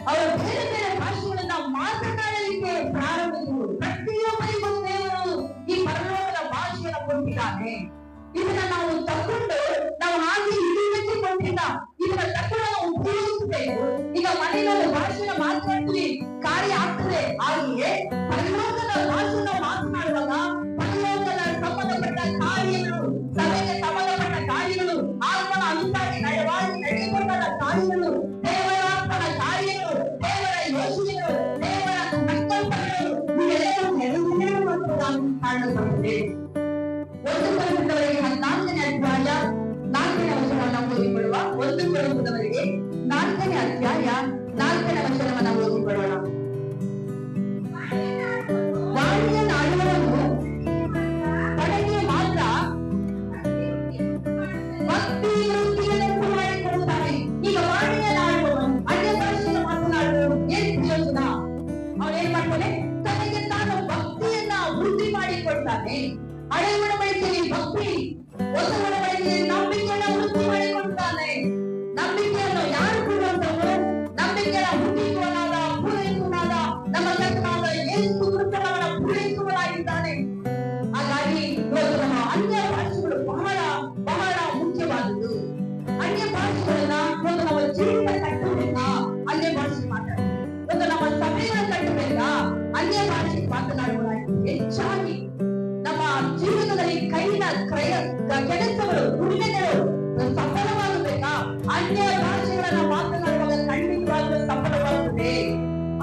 ಅವರು ಬೇರೆ ಬೇರೆ ಭಾಷೆಗಳನ್ನ ಮಾತನಾಡಲಿಕ್ಕೆ ಪ್ರಾರಂಭಿಸಿದರು. ಪ್ರತಿಯೊಬ್ಬರಿಗೂ ದೇವರು ಈ ಪರಲೋಕದ ಭಾಷೆಯನ್ನು ಕೊಟ್ಟಿದ್ದಾನೆ. ಇದನ್ನ ನಾವು ತಕೊಂಡು ನಾವು ಹಾಗೆ ಹಿಡಿಯಲಿಕ್ಕೆ ಕೊಟ್ಟಿಲ್ಲ. ಇದನ್ನ ತಕೊಂಡು ನಾವು ಉಪಯೋಗಿಸಬೇಕು. ಈಗ ಮನೆಯಲ್ಲಿ ಭಾಷೆನ ಮಾತನಾಡ್ತೀವಿ, ಕಾರ್ಯ ಆಗ್ತದೆ. ಹಾಗೆಯೇ ಪರಲೋಕದ ಭಾಷೆನ ಮಾತನಾಡುವಾಗ ಪರಲೋಕದ ಸಂಬಂಧಪಟ್ಟ ಕಾರ್ಯಗಳು, ಸಭೆಗೆ ಸಂಬಂಧಪಟ್ಟ ಕಾರ್ಯಗಳು, ಆತ್ಮನ ಅನುಸಾರಿ ನಡೆಯಬೇಕಾದ ಕಾರ್ಯಗಳು, ದೇವರಾತ್ಮನ ಕಾರ್ಯಗಳು, ದೇವರ ಯೋಚನೆಗಳು, ದೇವರ ಸಂಕಲ್ಪಗಳು ಇವೆಲ್ಲವೂ ನೆರವೇರುವಂತದ್ದಾಗಿ ಕಾಣಲ್ಪಡುತ್ತದೆ. 1 ಕೊರಿಂಥದವರಿಗೆ 14ನೇ ಅಧ್ಯಾಯ 4ನೇ ವಚನವನ್ನು ಓದಿಕೊಳ್ಳುವ. 1 ಕೊರಿಂಥದವರಿಗೆ 4ನೇ ಅಧ್ಯಾಯ 4ನೇ ವಚನವನ್ನು ಓದಿಕೊಳ್ಳೋಣ. ವಾಣಿಯನ್ನಾಡುವವನು ಕಡೆಗೆ ಮಾತ್ರ ಭಕ್ತಿ ವೃತ್ತಿಯನ್ನುಂಟು ಮಾಡಿಕೊಳ್ಳುತ್ತಾನೆ. ಈಗ ವಾಣಿಯನ್ನಾಡುವವನು, ಅನ್ಯ ಭಾಷೆಯನ್ನು ಮಾತನಾಡುವವನು ಏನ್ ಪ್ರಯೋಜನ? ಅವನೇನ್ ಮಾಡ್ತಾನೆ? ತನಗೆ ತಾನು ಭಕ್ತಿಯನ್ನ ವೃದ್ಧಿ ಮಾಡಿಕೊಳ್ತಾನೆ. ಹಳೆ ಒಡಂಬಡಿಕೆಯಲ್ಲಿ ಭಕ್ತಿ, ಹೊಸ ಒಡಂಬಡಿಕೆಯಲ್ಲಿ ನಂಬಿಕೆಯನ್ನು ವೃದ್ಧಿ ಮಾಡಿಕೊಳ್ತಾನೆ. ನಂಬಿಕೆಯನ್ನು ಯಾರು ಕೊಡುವಂತವರು? ನಂಬಿಕೆಯ ಹುಟ್ಟಿಸುವನಾದ ಪೂರೈಸುವನಾದ ನಮ್ಮ ಕರ್ತನಾದ ಯೇಸು ಕ್ರಿಸ್ತನವರ ಪೂರೈಸುವನಾಗಿದ್ದಾನೆ. ಹಾಗಾಗಿ ಇವತ್ತು ನಮ್ಮ ಅನ್ಯ ಭಾಷೆಗಳು ಬಹಳ ಬಹಳ ಮುಖ್ಯವಾದದ್ದು. ಅನ್ಯ ಭಾಷೆಗಳನ್ನ ಒಂದು ನಮ್ಮ ಜೀವಿತ ಕಟ್ಟಬೇಕಾ? ಅನ್ಯ ಭಾಷೆ ಮಾತಾಡ. ಒಂದು ನಮ್ಮ ಸಭೆಗಳ ಕಟ್ಟಬೇಕಾ? ಅನ್ಯ ಭಾಷೆ ಮಾತನಾಡುವುದಾಗಿ ಹೆಚ್ಚಾಗಿ ನಮ್ಮ ಜೀವಿತದಲ್ಲಿ ಕೈನ ಕೆಲಸಗಳು, ಉಳಿಮೆಗಳು ಸಫಲವಾಗಬೇಕಾ? ಅನ್ಯ ಭಾಷೆಗಳನ್ನ ಮಾತನಾಡುವಾಗ ಖಂಡಿತವಾಗಲೂ ಸಫಲವಾಗುತ್ತದೆ.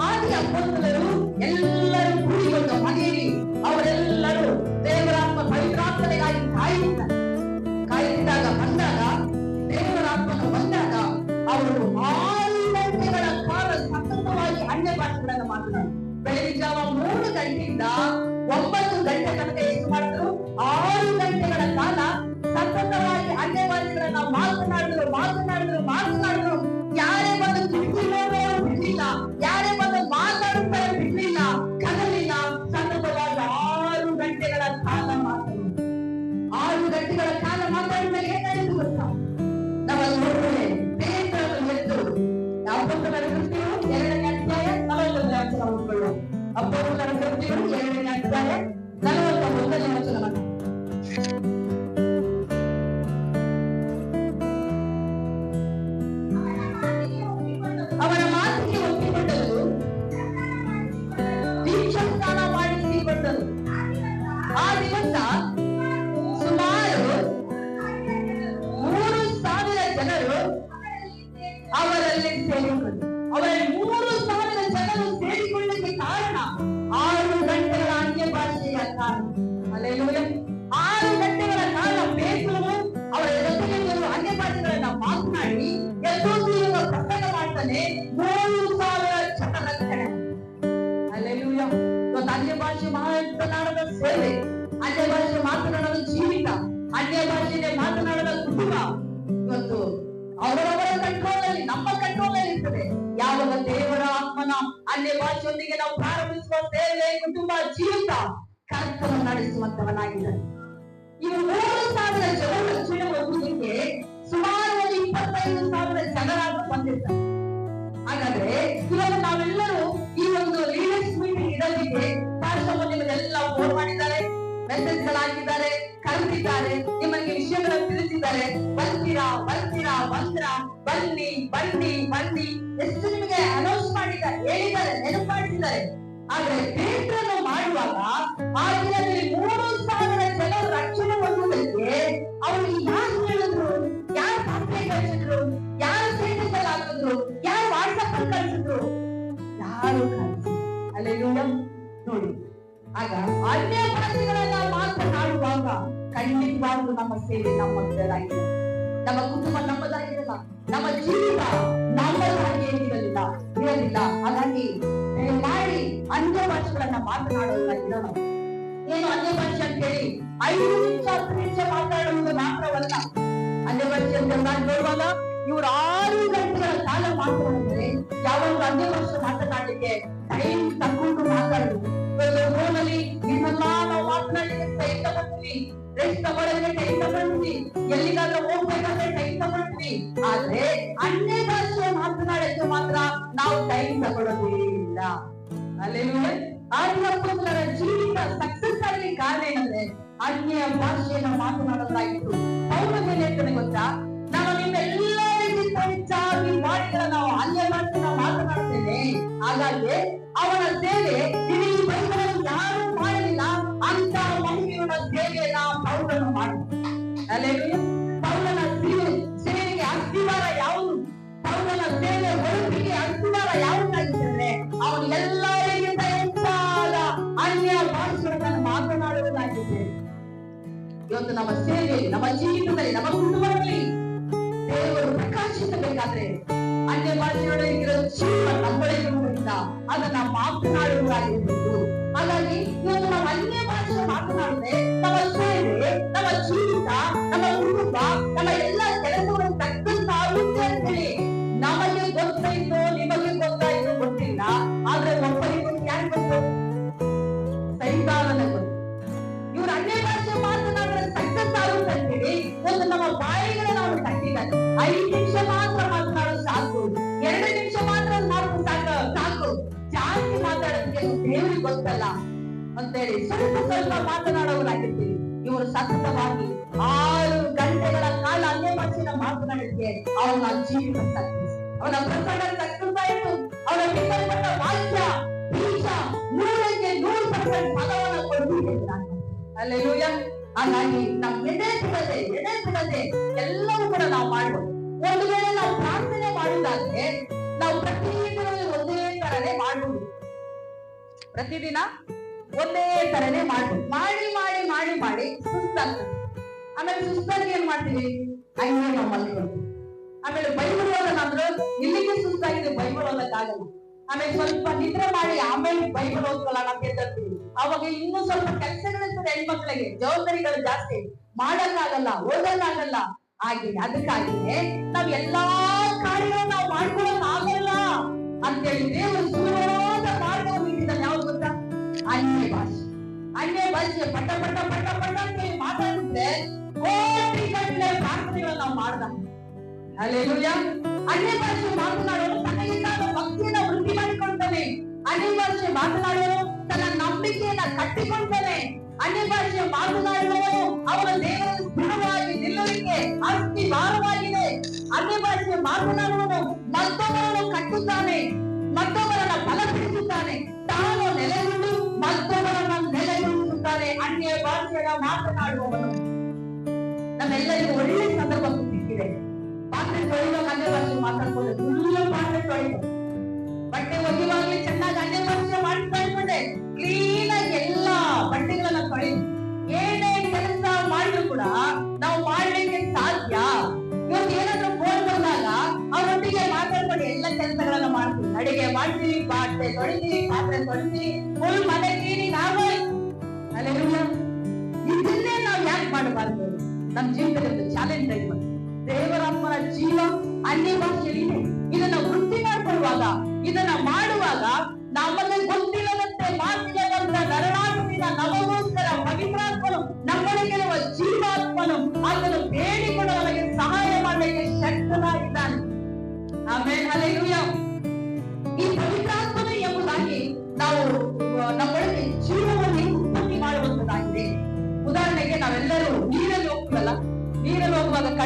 ಆದಿ ಅಪೊಸ್ತಲರು ಎಲ್ಲರೂ ಕೂಡಿಕೊಂಡು ಮನೆಯಲ್ಲಿ ಅವರೆಲ್ಲರೂ ದೇವರಾತ್ಮ ಪವಿತ್ರಾತ್ಮನೆಗಾಗಿ ಕಾಯುತ್ತಿದ್ದಾಗ ಬಂದಾಗ, ದೇವರಾತ್ಮನು ಬಂದಾಗ ಅವರು 6 ಗಂಟೆಗಳ ಕಾಲ ಸತತವಾಗಿ ಅನ್ಯ ಭಾಷೆಗಳನ್ನ ಮಾತನಾಡಿದರು. ಬೆಳಗಿನ ಜಾವ 3 ಗಂಟೆಯಿಂದ 9 ಗಂಟೆ ತನಕ ಎಷ್ಟು ಮಾಡಿದ್ರು? 6 ಗಂಟೆಗಳ ಕಾಲ ಸತತವಾಗಿ ಅನ್ಯ ಭಾಷೆಗಳನ್ನ ಮಾತನಾಡಿದ್ರು. ಯಾರೇ ಬಂದು ಬಿಡ್ಲಿಲ್ಲ, ಯಾರೇ ಬಂದು ಮಾತಾಡುತ್ತಾರೆ ಬಿಡ್ಲಿಲ್ಲ, ಕದಲಿಲ್ಲ. ಸತತವಾಗಿ 6 ಗಂಟೆಗಳ ಕಾಲ ಮಾತಾಡಿದ್ರು. 6 ಗಂಟೆಗಳ ಕಾಲ ಮಾತಾಡಿದ ಏನಾಯಿತು ಗೊತ್ತಾ? ನಾವಲ್ಲಿ ನೋಡ್ತೇವೆ, ಪೇತ್ರನು ಎದ್ದು ಅಪೊಸ್ತಲರ ಕೃತ್ಯಗಳು 2ನೇ ಅಧ್ಯಾಯ 41ನೇ ವಚನ ಓದಿಕೊಳ್ಳುವ. ಅಪೊಸ್ತಲರ ಕೃತ್ಯಗಳು 2ನೇ ಅಧ್ಯಾಯ 41ನೇ ವಚನವನ್ನು. ಅವರ ಮಾತಿಗೆ ಒಪ್ಪಿಕೊಂಡರು, ದೀಕ್ಷಾಸ್ನಾನ ಮಾಡಿಸಿಕೊಂಡರು. ಆ ದಿವಸ ಸುಮಾರು 3,000 ಜನರು ಅವರಲ್ಲಿ ಸೇರಿಕೊಂಡರು. ಅವರಲ್ಲಿ 3,000 ಜನರು ಸೇರಿಕೊಳ್ಳಕ್ಕೆ ಕಾರಣ 6 ಗಂಟೆಗಳ ಅನ್ಯ ಭಾಷೆಯ ಕಾರಣ. ಹಲ್ಲೆಲೂಯಾ. 6 ಗಂಟೆಗಳ ಕಾಲ ಪೇತ್ರನು ಅವರ ಜೊತೆಗೆ ಅನ್ಯ ಭಾಷೆಗಳನ್ನ ಮಾತನಾಡಿ ಯೇಸುವಿನ ಪ್ರಸಂಗ ಮಾಡ್ತಾನೆ. 3,000 ಜನರ ರಕ್ಷಣೆ. ಹಲ್ಲೆಲೂಯಾ. ಇವತ್ತು ಅನ್ಯ ಭಾಷೆ ಮಾತನಾಡದ ಸೇವೆ, ಅನ್ಯ ಭಾಷೆ ಮಾತನಾಡದ ಜೀವಿತ, ಅನ್ಯ ಭಾಷೆಯಲ್ಲಿ ಮಾತನಾಡದ ಕುಟುಂಬ ಇವತ್ತು ಅವರವರ ಕಂಟ್ರೋಲ್ ಅಲ್ಲಿ, ನಮ್ಮ ಕಂಟ್ರೋಲ್ ಅಲ್ಲಿ ಇರ್ತದೆ. ಯಾವಾಗ ದೇವರ ಆತ್ಮನ ಅನ್ಯ ಭಾಷೆಯೊಂದಿಗೆ ನಾವು ಪ್ರಾರಂಭಿಸುವ ಸೇವೆ, ಕುಟುಂಬ, ಜೀವಿತ ಕರ್ತನು ನಡೆಸುವಂತವನಾಗಿದ್ದಾನೆ. ಇವು 3,000 ಜನರ ರಕ್ಷಣೆ ಹೊಂದುವುದಕ್ಕೆ ಸುಮಾರು 25,000 ಜನರಾದ್ರೂ ಬಂದಿರ್ತಾರೆ. ಹಾಗಾದ್ರೆ ಇವಾಗ ನಾವೆಲ್ಲರೂ ಈ ಒಂದು ಲೀಡರ್ಸ್ ಮೀಟಿಂಗ್ ಇಡಲಿಕ್ಕೆ ನಿಮ್ಮನ್ನೆಲ್ಲ ಫೋನ್ ಮಾಡಿದ್ದಾರೆ, ಮೆಸೇಜ್ ಗಳಾಗಿದ್ದಾರೆ, ಕರೆದಿದ್ದಾರೆ, ನಿಮಗೆ ವಿಷಯಗಳನ್ನು ತಿಳಿಸಿದ್ದಾರೆ. ಬರ್ತೀರಾ ಬರ್ತೀರಾ ಬರ್ತೀರಾ, ಬನ್ನಿ ಬನ್ನಿ ಬನ್ನಿ ಎಷ್ಟು ನಿಮಗೆ ಅನೌನ್ಸ್ ಮಾಡಿದ್ದಾರೆ, ಹೇಳಿದ್ದಾರೆ, ನೆನಪು ಮಾಡಿಸಿದ್ದಾರೆ. ಆದ್ರೆ ಪೇತ್ರನು ಮಾಡುವಾಗ ಆ ದಿನದಲ್ಲಿ 3,000 ಜನರು ರಕ್ಷಣೆ ಹೊಂದುವುದಕ್ಕೆ ಅವರಿಗೆ ಯಾರು ಹೇಳಿದ್ರು, ಯಾರು ಪಾತ್ರೆ ಕಳಿಸಿದ್ರು, ಯಾರು ಸ್ಟೇಟಸ್ ಅಲ್ಲಿ ಹಾಕಿದ್ರು, ಯಾರು ವಾಟ್ಸಪ್ ಅಲ್ಲಿ ಕಳಿಸಿದ್ರು, ಯಾರು ಕಳಿಸಿದ್ರು. ಅಲ್ಲೆಲ್ಲೂಯ್ಯ. ನೋಡಿ, ಆಗ ಅನ್ಯ ಭಾಷೆಗಳನ್ನ ಮಾತನಾಡುವಾಗ ಖಂಡಿತವಾಗ್ಲೂ ನಮ್ಮ ಸೇವೆ ನಮ್ಮದಾಗಿದೆ, ನಮ್ಮ ಕುಟುಂಬ ನಮ್ಮದಾಗಿರಲ್ಲ, ನಮ್ಮ ಜೀವಿತ ನಮ್ಮದಾಗಿ ಇರಲಿಲ್ಲ. ಹಾಗಾಗಿ ಮಾಡಿ ಅನ್ಯ ಭಾಷೆಗಳನ್ನ ಮಾತನಾಡೋದಾಗಿರೋಣ. ಏನು ಅನ್ಯ ಭಾಷೆ ಅಂತ ಹೇಳಿ 5 ನಿಮಿಷ 10 ನಿಮಿಷ ಮಾತಾಡುವುದು ಮಾತ್ರವಲ್ಲ. ಅನ್ಯ ಭಾಷೆ ಅಂತ ನೋಡುವಾಗ ಇವರು 6 ಗಂಟೆಗಳ ಕಾಲ ಮಾತನಾಡಿದ್ರೆ ಯಾವಾಗ ಅನ್ಯ ಭಾಷೆ ಮಾತನಾಡಲಿಕ್ಕೆ ಟೈಮ್ ತಗೊಂಡು ಮಾತಾಡುದು. ಫೋನಲ್ಲಿ ಇದೆಲ್ಲ ನಾವು ಮಾತನಾಡಲಿಕ್ಕೆ ಟೈಮ್ ತಗೊಳ್ತೀವಿ, ರೆಸ್ಟ್ ತಗೊಳ್ಳೋದಕ್ಕೆ ಟೈಮ್ ತಗೊಳ್ತೀವಿ, ಎಲ್ಲಿಗಾದ್ರೂ ಹೋಗ್ಬೇಕಾದ್ರೆ ಟೈಮ್ ತಗೊಳ್ತೀವಿ. ಆದ್ರೆ ಅನ್ಯ ಭಾಷೆ ಮಾತನಾಡಕ್ಕೆ ಮಾತ್ರ ನಾವು ಟೈಮ್ ತಗೊಳ್ಳೋದೇ ಇಲ್ಲ. ಅಲ್ಲೇನು ಆತ್ಮಕರ ಜೀವಿತ ಸಕ್ಸಸ್ ಆಗಲಿ ಕಾರಣ ಏನಂದ್ರೆ ಅನ್ಯ ಭಾಷೆಯನ್ನು ಮಾತನಾಡೋದಾಗಿತ್ತು. ಪೌಲನು ಏನ್ ಹೇಳ್ತಾನೆ ಗೊತ್ತಾ, ನಾನು ನಿಮ್ಮೆಲ್ಲರಿಗಿಂತ ಹೆಚ್ಚಾಗಿ ಮಾಡಿದ್ರೆ ನಾವು ಅನ್ಯ ಭಾಷೆನ ಮಾತನಾಡ್ತೇನೆ. ಹಾಗಾಗಿ ಅವನ ಸೇವೆ ಇಡೀ ಬೈಬಲಲ್ಲಿ ಯಾರು ಮಾಡಲಿಲ್ಲ ಅಂತ ಮಹಿಮೆಯ ಸೇವೆಯನ್ನ ಪೌಲನು ಮಾಡಿದ. ಅಲ್ಲೇನು ಪೌಲನ ಸೇವೆಗೆ ಅಸ್ತಿವಾರ ಯಾವುದು, ಪೌಲನ ಸೇವೆ ಹೊರಟಿಗೆ ಅಸ್ತಿವಾರ ಯಾವುದಾಗಿದ್ದರೆ ಅವನು ಎಲ್ಲರಿಗಿಂತ ಹೆಚ್ಚಾದ ಅನ್ಯ ಭಾಷೆಗಳನ್ನು ಮಾತನಾಡುವುದಾಗಿದೆ. ಇವತ್ತು ನಮ್ಮ ಸೇವೆ, ನಮ್ಮ ಜೀವಿತದಲ್ಲಿ, ನಮ್ಮ ಕುಟುಂಬದಲ್ಲಿ ದೇವರು ಪ್ರಕಾಶಿಸಬೇಕಾದ್ರೆ ಅನ್ಯ ಭಾಷೆಯೊಳಗಿರೋ ಜೀವ ನಮ್ಮೊಳಗಿರುವುದರಿಂದ ಅದನ್ನ ಮಾತನಾಡುವುದಾಗಿರಬೇಕು. ಹಾಗಾಗಿ ಇವತ್ತು ನಾವು ಅನ್ಯ ಭಾಷೆ ಮಾತನಾಡಿದ್ರೆ ನಮ್ಮ ಸೇವೆ, ನಮ್ಮ ಜೀವಿತ, ನಮ್ಮ ಕುಟುಂಬ, ನಮ್ಮ ಎಲ್ಲ ಕೆಲಸಗಳನ್ನು ಸಕ್ಸಸ್ ಆಗುತ್ತೆ ಅಂತೇಳಿ ನಮಗೆ ಗೊತ್ತಾಯ್ತು, ನಿಮಗೆ ಗೊತ್ತಾಯ್ತು ಗೊತ್ತಿಲ್ಲ. ಆದ್ರೆ ಒಬ್ಬರಿಗೂ ಯಾರು ಗೊತ್ತು? ಸೈತಾನನ ಗೊತ್ತು. ಇವ್ರು ಅನ್ಯ ಭಾಷೆ ಮಾತನಾಡಿದ್ರೆ ಸಕ್ಸಸ್ ಆಗುತ್ತೆ ಅಂತೇಳಿ ಒಂದು ನಮ್ಮ ಬಾಯಿಗಳನ್ನ ನಾವು ಕಟ್ಟಿದ್ದಾರೆ. 5 ನಿಮಿಷ ಮಾತ್ರ ಮಾತನಾಡೋದು ಸಾಕು, 2 ನಿಮಿಷ ಮಾತ್ರ ಮಾಡೋದು ಸಾಕು, ಜಾಸ್ತಿ ಮಾತಾಡೋದಕ್ಕೆ ದೇವರಿಗೆ ಗೊತ್ತಲ್ಲ ಅಂತೇಳಿ ಸ್ವಲ್ಪ ಸ್ವಲ್ಪ ಮಾತನಾಡೋರಾಗಿರ್ತೀವಿ. ಇವರು ಸತತವಾಗಿ 6 ಗಂಟೆಗಳ ಕಾಲ ಅನ್ಯ ಭಾಷೆನ ಮಾತನಾಡಿದ್ರೆ ಅವನ ಜೀವಿತ ಸಕ್ಸಸ್, ಅವನ ಪ್ರಸಂಗ ಸಕ್ಸಸ್ ಆಯಿತು. ಅವನ ಬಿತ್ತಲ್ಪಟ್ಟ ವಾಕ್ಯ ಬೀಜ 100ಕ್ಕೆ 100% ಫಲವನ್ನು ಕೊಡುತ್ತಿದೆ. ಅಲ್ಲೇಲೂಯ್ಯ. ಹಾಗಾಗಿ ನಾವು ಎದೆ ಬಿಡದೆ ಎಲ್ಲವೂ ಕೂಡ ನಾವು ಮಾಡ್ಬೋದು. ಒಂದು ವೇಳೆ ನಾವು ಪ್ರಾರ್ಥನೆ ಮಾಡುವುದಾದ್ರೆ ನಾವು ಪ್ರತಿದಿನ ಒಂದೇ ತರನೇ ಮಾಡ್ಬೋದು, ಪ್ರತಿದಿನ ಒಂದೇ ತರನೇ ಮಾಡ್ಬೋದು. ಮಾಡಿ ಮಾಡಿ ಮಾಡಿ ಮಾಡಿ ಸುಸ್ತಾಗ್ತದೆ. ಆಮೇಲೆ ಸುಸ್ತಾಗಿ ಏನ್ ಮಾಡ್ತೀವಿ, ಹಂಗೆ ನಾವು ಮಲ್ಕೊಳ್ತೀವಿ. ಆಮೇಲೆ ಬೈಬಲ್ ಓದೋಣ ಅಂದ್ರೆ ಇಲ್ಲಿಗೆ ಸುಸ್ತಾಗಿದೆ, ಬೈಬಲ್ ಓದಕ್ಕಾಗಲ್ಲ. ಆಮೇಲೆ ಸ್ವಲ್ಪ ನಿದ್ರೆ ಮಾಡಿ ಆಮೇಲೆ ಬೈಬಲ್ ಓದ್ಕೊಳ್ಳೋಣ ಅಂತ ಹೇಳ್ತೀವಿ. ಅವಾಗ ಇನ್ನೂ ಸ್ವಲ್ಪ ಕೆಲಸಗಳಿರ್ತದೆ, ಹೆಣ್ಮಕ್ಳಿಗೆ ಜವಾಬ್ದಾರಿಗಳು ಜಾಸ್ತಿ, ಮಾಡಕ್ಕಾಗಲ್ಲ, ಓದಕ್ಕಾಗಲ್ಲ. ಹಾಗೆ ಅದಕ್ಕಾಗಿಯೇ ನಾವ್ ಎಲ್ಲಾ ಕಾರ್ಯಗಳನ್ನು ನಾವು ಮಾಡ್ಕೊಳ್ಳೋಕ್ ಆಗಲ್ಲ ಅಂತೇಳಿ ದೇವರು ಸುಲಭವಾದ ಮಾರ್ಗವನ್ನು ಇಟ್ಟಿದ್ದಾನೆ. ಯಾವ್ದು ಗೊತ್ತಾ? ಅನ್ಯ ಭಾಷೆ. ಅನ್ಯ ಭಾಷೆ ಪಟ ಪಟ ಪಟ ಪಟ ಅಂತ ಮಾತಾಡಿದ್ರೆ ಕೋಟಿ ಗಟ್ಟಲೆ ಪ್ರಾರ್ಥನೆಗಳನ್ನು ನಾವು ಮಾಡ್ದ. ಹಲ್ಲೆಲೂಯಾ. ಅನ್ಯ ಭಾಷೆ ಮಾತನಾಡೋನು ತನಗಿಂತ ಭಕ್ತಿಯನ್ನ ವೃದ್ಧಿ ಮಾಡಿಕೊಳ್ತಾನೆ. ಅನ್ಯ ಭಾಷೆ ಮಾತನಾಡುವನು ತನ್ನ ನಂಬಿಕೆಯನ್ನ ಕಟ್ಟಿಕೊಳ್ತಾನೆ. ಅನ್ಯ ಭಾಷೆ ಮಾತನಾಡುವವನು ಅವನ ದೇವರ ಸ್ಥಿರವಾಗಿ ನಿಲ್ಲುವಿಕೆ ಅಸ್ತಿ ಭಾರವಾಗಿದೆ. ಅನ್ಯ ಭಾಷೆ ಮಾತನಾಡುವನು ಮತ್ತೊಬ್ಬರನ್ನು ಕಟ್ಟುತ್ತಾನೆ, ಮತ್ತೊಬ್ಬರನ್ನ ಬಲಪಡಿಸುತ್ತಾನೆ, ತಾನು ನೆಲೆಗೊಂಡು ಮತ್ತೊಬ್ಬರನ್ನ ನೆಲೆಗೊಳಿಸುತ್ತಾನೆ. ಅನ್ಯ ಭಾಷೆಯ ಮಾತನಾಡುವವನು. ನಮ್ಮೆಲ್ಲರಿಗೂ ಒಳ್ಳೆ ಸಂದರ್ಭ ಸಿಕ್ಕಿದೆ. ಪಾತ್ರೆ ತೊಳೆಯುವಾಗ ಅನ್ಯ ಭಾಷೆ ಮಾತಾಡ್ಕೊಂಡು ಫುಲ್ ಪಾತ್ರೆ ತೊಳೆದು, ಬಟ್ಟೆ ಒಗೆಯುವಾಗಲೇ ಚೆನ್ನಾಗಿ ಅನ್ಯ ಭಾಷೆ ಮಾತಾಡ್ಕೊಂಡೆ ಕ್ಲೀನ್ ಆಗಿ ಎಲ್ಲಾ ಬಟ್ಟೆಗಳನ್ನ ತೊಳೆದು ಏನೇ ಕೆಲಸ ಮಾಡಿದ್ರು ಕೂಡ ನಾವು ಮಾಡ್ಲಿಕ್ಕೆ ಸಾಧ್ಯ. ಇವತ್ತು ಏನಾದ್ರೂ ಫೋನ್ ಬಂದಾಗ ಅವರೊಟ್ಟಿಗೆ ಮಾತಾಡ್ಕೊಂಡು ಎಲ್ಲ ಕೆಲಸಗಳನ್ನ ಮಾಡ್ತೀವಿ. ಅಡಿಗೆ ಮಾಡ್ತೀವಿ, ಬಟ್ಟೆ ತೊಳಿತೀವಿ, ಪಾತ್ರೆ ತೊಳಿತೀವಿ, ಫುಲ್ ಮನೆ ಕ್ಲೀನಿಂಗ್ ಆಗೋಯ್ತು. ಅಲ್ಲೆಲ್ಲ ಇದನ್ನೇ ನಾವ್ ಯಾಕೆ ಮಾಡಬಾರ್ದು? ನಮ್ ಜೀವನದಲ್ಲಿ ಒಂದು ಚಾಲೆಂಜ್ ಆಯ್ತು. ದೇವರಮ್ಮನ ಜೀವ ಅನ್ಯ ಭಾಷೆಯಲ್ಲಿ ಇದನ್ನ ವೃತ್ತಿ ಮಾಡ್ಕೊಳ್ಳುವಾಗ, ಇದನ್ನ ಮಾಡುವಾಗ ನಮಗೆ ಗೊತ್ತಿಲ್ಲದಂತೆ ಮಾತಿಗೆ ಬಂದ ನರನಾಗುವಿನ ನಮಗೂ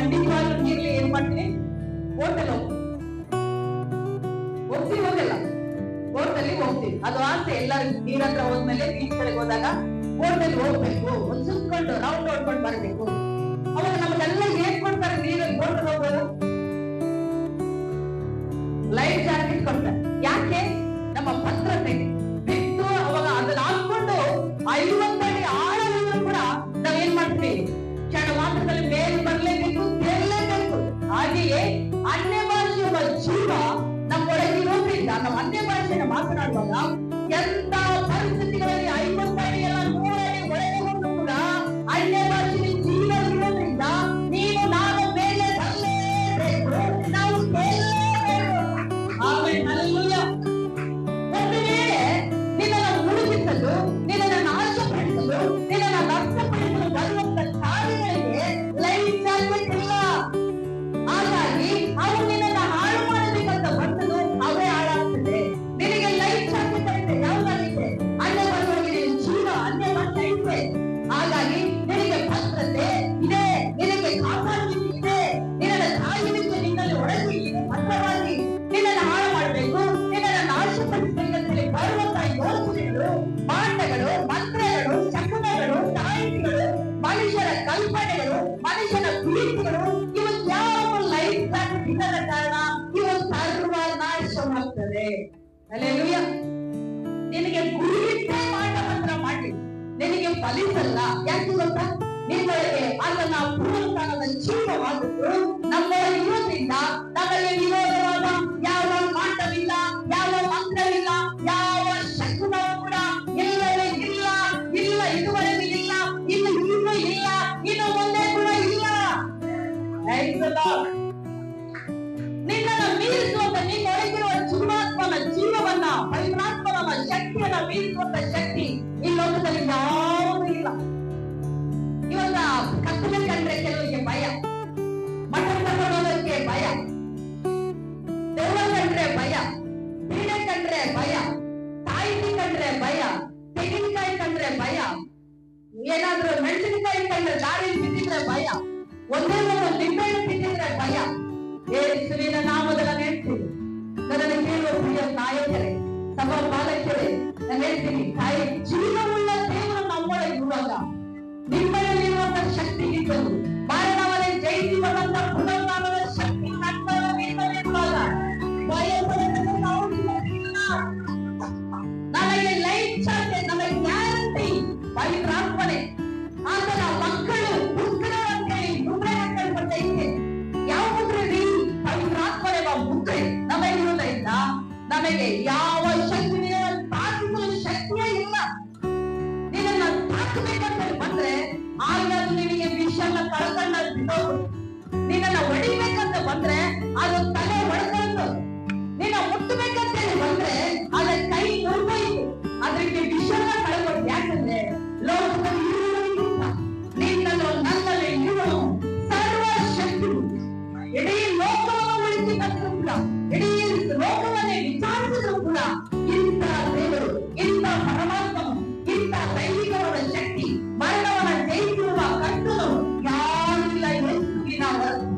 ಖಂಡಿತವಾಗ್ಲೂ ನೀರ್ಲಿ ಏನ್ ಮಾಡ್ತೀನಿ, ಹೋಟೆಲ್ ಹೋಗಲ್ಲ, ಹೋಟೆಲ್ ಹೋಗ್ತೀವಿ. ಅದು ಆಸೆ ಎಲ್ಲರಿಗೂ. ನೀರ್ ಹತ್ರ ಹೋದ್ಮೇಲೆ ಬೀಚ್ ಕಡೆಗೆ ಹೋದಾಗ ಹೋಟೆಲ್ ಹೋಗ್ಬೇಕು, ಒಂದ್ ಸುತ್ಕೊಂಡು ರೌಂಡ್ ಹೊಡ್ಕೊಂಡು ಬರ್ಬೇಕು. ಅವಾಗ ನಮ್ಗೆಲ್ಲ ಏನ್ ಕೊಡ್ತಾರೆ ನೀರಲ್ಲಿ ಹೋಟೆಲ್ ಹೋಗೋದು? ಲೈಫ್ ಜಾಕೆಟ್ ಕೊಡ್ತಾರೆ. ಯಾಕೆ? ನಮ್ಮ ಭದ್ರತೆ ಬಿಟ್ಟು ಅವಾಗ ಅದನ್ನ ಹಾಕೊಂಡು 50 ಅಡಿ ಆಳವನ್ನು ಕೂಡ ನಾವೇನ್ ಮಾಡ್ತೀವಿ, ಕ್ಷಣ ಮಾತ್ರದಲ್ಲಿ ಮೇಲೆ ಬರ್ಲೇಬೇಕು, ತೇರ್ಲೇಬೇಕು. ಹಾಗೆಯೇ ಅನ್ಯ ಭಾಷೆಯ ಜೀವ ನಮ್ಮೊಳಗಿರೋದ್ರಿಂದ ನಾವು ಅನ್ಯ ಭಾಷೆಯನ್ನು ಮಾತನಾಡುವಾಗ ಎಂತ ಪರಿಸ್ಥಿತಿಗಳಲ್ಲಿ 50 ಅಡಿ ಎಲ್ಲ 100 ಅಡಿ ಒಳಗೆ ಹೋದ್ರು ಕೂಡ ಅನ್ಯ ಭಾಷೆಯ ಜೀವ ಇರೋದ್ರಿಂದ ನೀನು ನಾನು ಮೇಲೆ ಬರಲೇಬೇಕು, ನಾವು ತೇರ್ಲೇಬೇಕು. ಆಮೇಲೆ ಹಲ್ಲೆಲೂಯ. ಒಂದು ವೇಳೆ ನಿನ್ನನ್ನು ಮುಳುಗಿಸಲು, ನಿನ್ನನ್ನು ನಾಶಪಡಿಸಲು, ನಿನ್ನನ್ನು ನಷ್ಟಪಡಿಸಲು ಬರುವಂತ ಕಾರ್ಯಗಳಿಗೆ ಲೈಫ್ ಜಾಕೆಟ್ ಇಲ್ಲ. ಹಾಗಾಗಿ ಅವು ನಿನ್ನನ್ನು ಹಾಳು ಮಾಡಬೇಕಂತ ಬಂದದು ಅವೇ ಹಾಳಾಗ್ತದೆ. ನಿನಗೆ ಲೈಫ್ ಜಾಕೆಟ್ ಐತೆ, ಯಾವ್ದಾಗಿದೆ? ಅನ್ಯ ಭಾಷೆಗೆ ಜೀವ, ಅನ್ಯ ಭಾಷೆ ಐತೆ. ಹಾಗಾಗಿ ನಿನಗೆ ಭದ್ರತೆ ಇದೆ, ನಿನಗೆ ಕಾಪಾಡುವಿಕೆ ಇದೆ. ನಿನ್ನ ಕಾಯುವಿಕೆ ನಿನ್ನಲ್ಲಿ ಒಳಗೆ ಇದೆ. ಭದ್ರವಾಗಿ ನಿನ್ನನ್ನು ಹಾಳು ಮಾಡಬೇಕು, ನಿನ್ನನ್ನು ನಾಶಪಡಿಸಬೇಕಂತೇಳಿ ಬರುವಂತಹ ಯೋಚನೆಗಳು, ಮಾಟಗಳು, ಮಂತ್ರಗಳು, ಶಕುನಗಳು, ತಾಯಿಗಳು, ಮನುಷ್ಯರ ಕಲ್ಪನೆಗಳು, ಮನುಷ್ಯನ ಪ್ರೀತಿಗಳು, ಇವು ಯಾವ ಲೈಫ್ ಜಾಕೆಟ್ ಇಲ್ಲದ ಕಾರಣ ಇವು ಸರ್ವನಾಶವಾಗ್ತದೆ. ಹಲ್ಲೆಲೂಯ. ನಿನಗೆ ಗುರಿಯಿಟ್ಟೇ ಮಾಟ ಮಾಡಿ ನಿನಗೆ ಫಲಿಸಲ್ಲ. ಯಾಕೆ ಗೊತ್ತಾ? ನಿಮ್ಮೊಳಗೆ ಅದನ್ನ ಪೂರ್ಣಕಾಲದ ಜೀವವಾದದ್ದು ನಮ್ಮೊಳಗೆ ಇರೋದ್ರಿಂದ ನಮಗೆ ವಿರೋಧವಾದ ಯಾವ ಮಾಟವಿಲ್ಲ, ಯಾವ ಮಂತ್ರವಿಲ್ಲ, ಯಾವ ಶಕುನವೂ ಕೂಡ ಇಲ್ಲವೇ ಇಲ್ಲ. ಇಲ್ಲ, ಇದುವರೆಗೂ ಇಲ್ಲ, ಇನ್ನು ಇಲ್ಲ, ಇನ್ನು ಮುಂದೆ ಕೂಡ ಇಲ್ಲ. ನಿನ್ನನ್ನು ಮೀರಿಸುವಂತ, ನಿನ್ನೊಳಗಿರುವ ಜೀವಾತ್ಮನ ಜೀವವನ್ನ, ಪವಿತ್ರಾತ್ಮನ ಶಕ್ತಿಯನ್ನ ಮೀರಿಸುವಂತ ಶಕ್ತಿ ಈ ಲೋಕದಲ್ಲಿ ಯಾವುದೂ ಇಲ್ಲ. ಇವಾಗ ಕತ್ತಲೆ ಕಂಡ್ರೆ ಕೆಲವರಿಗೆ ಭಯ, ಮಠ ತಗೊಳ್ಳೋದಕ್ಕೆ ಭಯ, ದೆವ್ವ ಕಂಡ್ರೆ ಭಯ, ಪೀಡೆ ಕಂಡ್ರೆ ಭಯ, ತಾಯಿತಿ ಕಂಡ್ರೆ ಭಯ, ತೆಂಗಿನಕಾಯಿ ಕಂಡ್ರೆ ಭಯ, ಏನಾದ್ರೂ ಮೆಣಸಿನಕಾಯಿ ಕಂಡ್ರೆ ದಾರಿ ಬಿದ್ದಿದ್ರೆ ಭಯ, ಒಂದೇ ಒಂದು ಲಿಂಬೆಹಣ್ಣು ತಿಂದಿದ್ರೆ ಭಯ. ಯೇಸುವಿನ ನಾಮದಲ್ಲಿ ಹೇಳ್ತೀನಿ, ನನ್ನನ್ನು ಕೇಳುವ ಪ್ರಿಯ ನಾಯಕರೇ, ಸಭಾ ಪಾಲಕರೇ, ನಾನು ಹೇಳ್ತೀನಿ, ತಾಯಿ ಜೀವವುಳ್ಳ ದೇವರು ನಮ್ಮೊಳಗೆ ಇರುವಾಗ, ನಿಮ್ಮಲ್ಲಿರುವಂತ ಶಕ್ತಿ ಇದ್ದವು, ಮರಣವನ್ನೇ ಜಯಿಸುವಂತ ಪುನರುತ್ಥಾನದ ಶಕ್ತಿ ನಮ್ಮಲ್ಲಿರುವಾಗ ಭಯಪಡಲು ನಾವು ಇಲ್ಲ. ನನಗೆ ಲೈಫ್ ಜಾಕೆಟ್, ನನಗೆ ಗ್ಯಾರಂಟಿ ಪವಿತ್ರಾತ್ಮನೆ. ಆತನ ಮಕ್ಕಳು ಮುದ್ರೆ ಅಂತೇಳಿ ಮುದ್ರೆ ಹಾಕಲ್ಪಟ್ಟೈತೆ. ಯಾವ ಮುದ್ರೆ ರೀ? ಪವಿತ್ರಾತ್ಮನೆ ಮುದ್ರೆ ನಮಗಿರುವುದರಿಂದ ನಮಗೆ ಯಾವ ಶಕ್ತಿ ತಾಕಿಸಲು ಶಕ್ತಿಯೇ ಇಲ್ಲ. ನಿನ್ನನ್ನು ತಾಕಬೇಕಂತ ಬಂದ್ರೆ ಆಗ ನಿನಗೆ ವಿಷಯನ್ನ ಕಳ್ಕೊಂಡ ಬಿಡೋದು. ನಿನ್ನನ್ನ ಹೊಡಿಬೇಕಂತ ಬಂದ್ರೆ ಅದು ತಲೆ ಹೊಡ್ಕೊಂಡು, ನಿನ್ನ ಮುಟ್ಟಬೇಕಂತೇಳಿ ಬಂದ್ರೆ ಅದ ಕೈ ಮುರಿದೋಯ್ತು, ಅದಕ್ಕೆ ವಿಷಯನ್ನ ಕಳ್ಕೊಂಡು. ಯಾಕಂದ್ರೆ ಲೋಕದಲ್ಲಿ ಇರುವುದಕ್ಕಿಂತ ನಿನ್ನನ್ನು ನನ್ನಲ್ಲಿ ಇರುವನು ಸರ್ವಶಕ್ತಿ. ಇಡೀ ಲೋಕವನ್ನು ಉಳಿಸಿದ್ರು ಕೂಡ, ಇಡೀ ಲೋಕವನ್ನೇ ವಿಚಾರಿಸಿದ್ರು ಕೂಡ ಇಂಥ ದೇವರು, ಇಂಥ ಪರಮಾತ್ಮನು, ಇಂಥ ದೈವಿಕವಾದ ಶಕ್ತಿ, ಮರಣವನ್ನ ಜಯಿಸಿರುವ ಕರ್ತನು ಯಾರಿಲ್ಲ ಯೇಸುವಿನ ಹೊರತು.